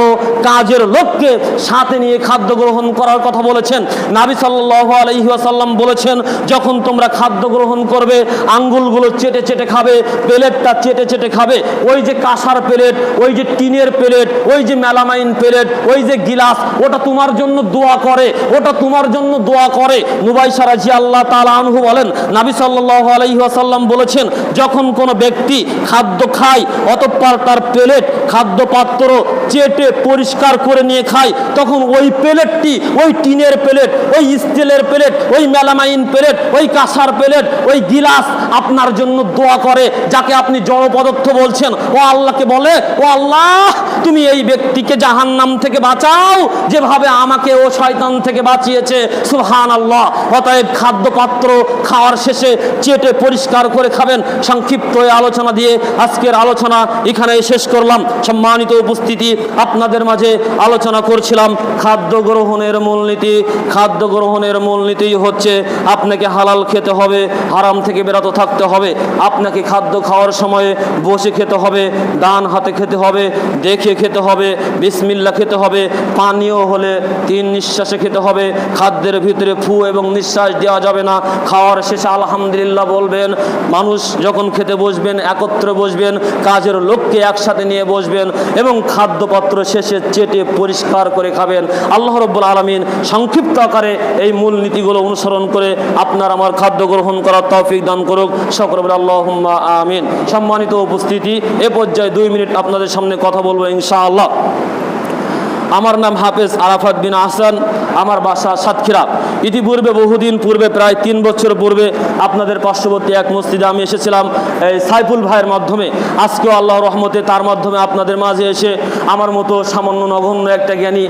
কাজের লোককে সাথে নিয়ে খাদ্য গ্রহণ করার কথা বলেছেন। নবী সাল্লাল্লাহু আলাইহি ওয়াসাল্লাম বলেছেন, যখন তোমরা খাদ্য গ্রহণ করবে, আঙ্গুলগুলো চেটে চেটে খাবে, প্লেটটা চেটে চেটে খাবে। ওই যে কাঁসার প্লেট, ওই যে টিনের প্লেট, ওই যে মেলামাইন প্লেট, ওই যে গিলাস, ওটা তোমার জন্য দোয়া করে, ওটা তোমার জন্য দোয়া করে। নুবাইশা রাদিয়াল্লাহু তাআলা আনহু বলেন, নবী সাল্লাল্লাহু আলাইহি ওয়াসাল্লাম বলেছেন, যখন কোনো ব্যক্তি খাদ্য খায়, অতঃপর তার প্লেট, খাদ্য পাত্র চেটে পরিষ্কার করে নিয়ে খায়, তখন ওই প্লেটটি, ওই টিনের প্লেট, ওই স্টিলের প্লেট, ওই মেলামাইন প্লেট, ওই কাঁসার প্লেট, ওই গিলাস আপনার জন্য দোয়া করে। যাকে আপনি জড় পদার্থ বলছেন, ও আল্লাহকে বলে, ও আল্লাহ, তুমি এই ব্যক্তিকে জাহান্নাম থেকে বাঁচাও যেভাবে আমাকে ও শয়তান থেকে বাঁচিয়েছে। সুবহানাল্লাহ। অতএব খাদ্য পাত্র খাওয়ার শেষে চেটে পরিষ্কার করে খাবেন। সংক্ষিপ্ত আলোচনা দিয়ে আজকের আলোচনা এখানে শেষ করলাম। সম্মানিত উপস্থিতি, আপনাদের মাঝে আলোচনা করছিলাম খাদ্য গ্রহণের মূলনীতি। খাদ্য গ্রহণের মূলনীতি হচ্ছে আপনাকে হালাল খেতে হবে, হারাম থেকে বিরত থাকতে হবে। আপনাকে খাদ্য খাওয়ার সময়ে বসে খেতে হবে, ডান হাতে খেতে হবে, দেখে খেতে হবে, বিসমিল্লাহ খেতে হবে। পানীয় হলে 3 নিঃশ্বাসে খেতে হবে। খাদ্যের ভিতরে ফু এবং নিঃশ্বাস দেওয়া যাবে না। খাওয়ার শেষে আলহামদুলিল্লাহ বলবেন। মানুষ যখন খেতে বসবেন একত্রে বসবেন, কাজের লোককে একসাথে নিয়ে বসবেন এবং খাদ্যপত্র শেষে চেটে পরিষ্কার করে খাবেন। আল্লাহ রাব্বুল আলামিন সংক্ষিপ্ত আকারে এই মূল নীতিগুলো অনুসরণ করে আপনার আমার খাদ্য গ্রহণ করার তৌফিক দান করুক। সকলে বলে আল্লাহুম্মা আমিন। সম্মানিত উপস্থিতি, এ পর্যায়ে 2 মিনিট আপনাদের সামনে কথা বলবো ইনশাআল্লাহ। আমার নাম হাফেজ আরাফাত বিন আহসান, আমার বাসা সাতক্ষীরা। ইতিপূর্বে বহুদিন পূর্বে, প্রায় 3 বছর পূর্বে আপনাদের পার্শ্ববর্তী এক মসজিদে আমি এসেছিলাম এই সাইফুল ভাইয়ের মাধ্যমে। আজকেও আল্লাহর রহমতে তার মাধ্যমে আপনাদের মাঝে এসে আমার মতো সামান্য নগণ্য একটা জ্ঞানী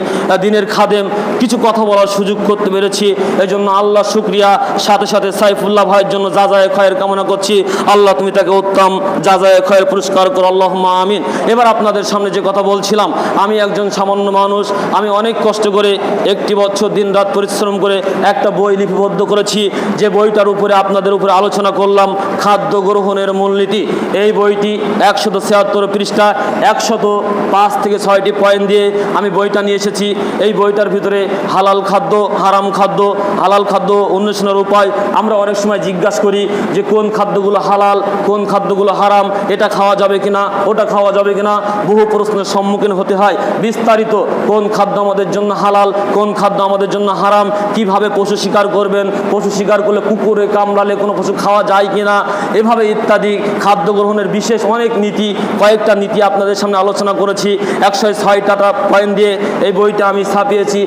দিনের খাদেম কিছু কথা বলার সুযোগ করতে পেরেছি। এই জন্য আল্লাহ শুকরিয়া। সাথে সাথে সাইফুল্লাহ ভাইয়ের জন্য যাজায়ে খয়ের কামনা করছি। আল্লাহ তুমি তাকে উত্তম যাজায়ে খয়ের পুরস্কার করো, আল্লাহুম্মা আমিন। এবার আপনাদের সামনে যে কথা বলছিলাম, আমি একজন সামান্য মানুষ। আমি অনেক কষ্ট করে 1 বছর দিন রাত পরিশ্রম করে একটা বই লিপিবদ্ধ করেছি, যে বইটার উপরে আপনাদের উপরে আলোচনা করলাম খাদ্য গ্রহণের মূলনীতি। এই বইটি 176 পৃষ্ঠা, 105 থেকে 6টি পয়েন্ট দিয়ে আমি বইটা নিয়ে এসেছি। এই বইটার ভিতরে হালাল খাদ্য, হারাম খাদ্য, হালাল খাদ্য অন্বেষণের উপায়। আমরা অনেক সময় জিজ্ঞাসা করি যে কোন খাদ্যগুলো হালাল, কোন খাদ্যগুলো হারাম, এটা খাওয়া যাবে কিনা, ওটা খাওয়া যাবে কিনা, বহু প্রশ্নের সম্মুখীন হতে হয়। বিস্তারিত কোন খাদ্য আমাদের জন্য হালাল, কোন খাদ্য আমাদের জন্য হারাম, কিভাবে পশু শিকার করবেন, পশু শিকার করলে কুকুরে কামড়ালে কোনো পশু খাওয়া যায় কিনা, এভাবে ইত্যাদি খাদ্য গ্রহণের বিশেষ অনেক নীতি, কয়েকটা নীতি আপনাদের সামনে আলোচনা করেছি। 106টা পয়েন্ট দিয়ে এই বইটা আমি ছাপিয়েছি।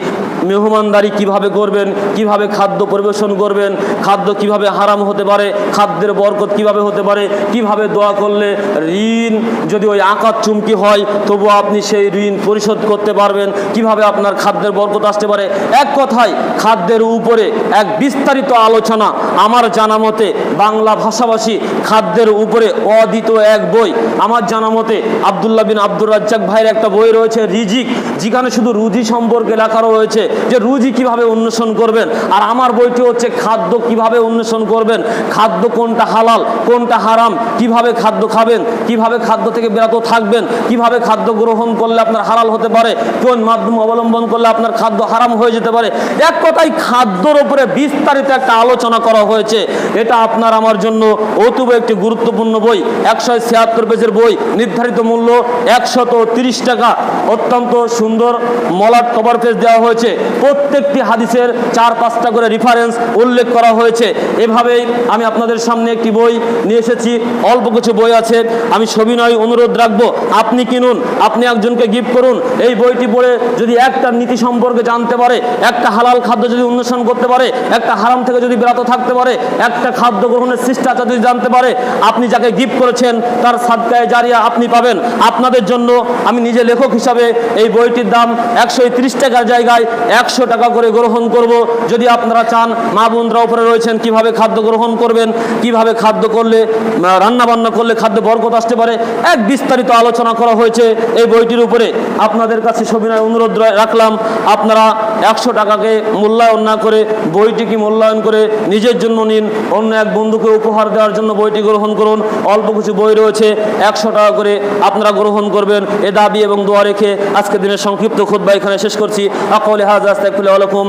মেহমানদারি কিভাবে করবেন, কিভাবে খাদ্য পরিবেশন করবেন, খাদ্য কিভাবে হারাম হতে পারে, খাদ্যের বরকত কিভাবে হতে পারে, কিভাবে দোয়া করলে ঋণ যদি ওই আকার চুমকি হয় তবু আপনি সেই ঋণ পরিশোধ করতে পারবেন, কিভাবে আপনার খাদ্যের বরকত আসতে পারে। এক কথায় খাদ্যের উপরে এক বিস্তারিত আলোচনা আমার জানা মতে বাংলা ভাষাভাষী খাদ্যের উপরে অদ্বিতীয় এক বই আমার জানা মতে আব্দুল্লাহ বিন আব্দুর রাজ্জাক ভাইয়ের একটা বই রয়েছে রিজিক, যেখানে শুধু রুজি সম্পর্কে লেখা রয়েছে যে রুজি কিভাবে অন্বেষণ করবেন। আর আমার বইটি হচ্ছে খাদ্য কিভাবে অন্বেষণ করবেন, খাদ্য কোনটা হালাল কোনটা হারাম, কিভাবে খাদ্য খাবেন, কিভাবে খাদ্য থেকে বিরত থাকবেন, কিভাবে খাদ্য গ্রহণ করলে আপনার হালাল হতে পারে, কোন মাধ্যম অবলম্বন করলে আপনার খাদ্য হারাম হয়ে যেতে পারে। এক কথায় খাদ্যর উপরে বিস্তারিত একটা আলোচনা করা হয়েছে। এটা আপনার আমার জন্য অতীব একটি গুরুত্বপূর্ণ বই। 176 পেজের বই, নির্ধারিত মূল্য 130 টাকা। অত্যন্ত সুন্দর মলাট কভার পেজ দেওয়া হয়েছে। প্রত্যেকটি হাদিসের 4-5টা করে রেফারেন্স উল্লেখ করা হয়েছে। এভাবেই আমি আপনাদের সামনে একটি বই নিয়ে এসেছি। অল্প কিছু বই আছে, আমি সবিনয় অনুরোধ রাখবো আপনি কিনুন, আপনি একজনকে গিফট করুন। এই বইটি পড়ে যদি একটা নীতি সম্পর্কে জানতে পারে, একটা হালাল খাদ্য যদি অন্বেষণ করতে পারে, একটা হারাম থেকে যদি বিরত থাকতে পারে, একটা খাদ্য গ্রহণের শিষ্টাচার যদি জানতে পারে, আপনি যাকে গিফট করেছেন তার সাদকায়ে জারিয়া আপনি পাবেন। আপনাদের জন্য আমি নিজে লেখক হিসাবে এই বইটির দাম 130 টাকার জায়গায় 100 টাকা করে গ্রহণ করব। যদি আপনারা চান, মা বোনরা উপরে রয়েছেন, কিভাবে খাদ্য গ্রহণ করবেন, কিভাবে খাদ্য করলে রান্না বান্না করলে খাদ্য বরকত আসতে পারে, এক বিস্তারিত আলোচনা করা হয়েছে এই বইটির উপরে। আপনাদের কাছে সবিনয় অনুরোধ রাখলাম আপনারা 100 টাকাকে মূল্যায়ন না করে বইটিকে মূল্যায়ন করে নিজের জন্য নিন, অন্য এক বন্ধুকে উপহার দেওয়ার জন্য বইটি গ্রহণ করুন। অল্প কিছু বই রয়েছে, 100 টাকা করে আপনারা গ্রহণ করবেন। এ দাবি এবং দোয়া রেখে আজকের দিনের সংক্ষিপ্ত খুতবা এখানে শেষ করছি। আকাউলি হাযা আস্তাগফিরুল্লাহ লাকুম।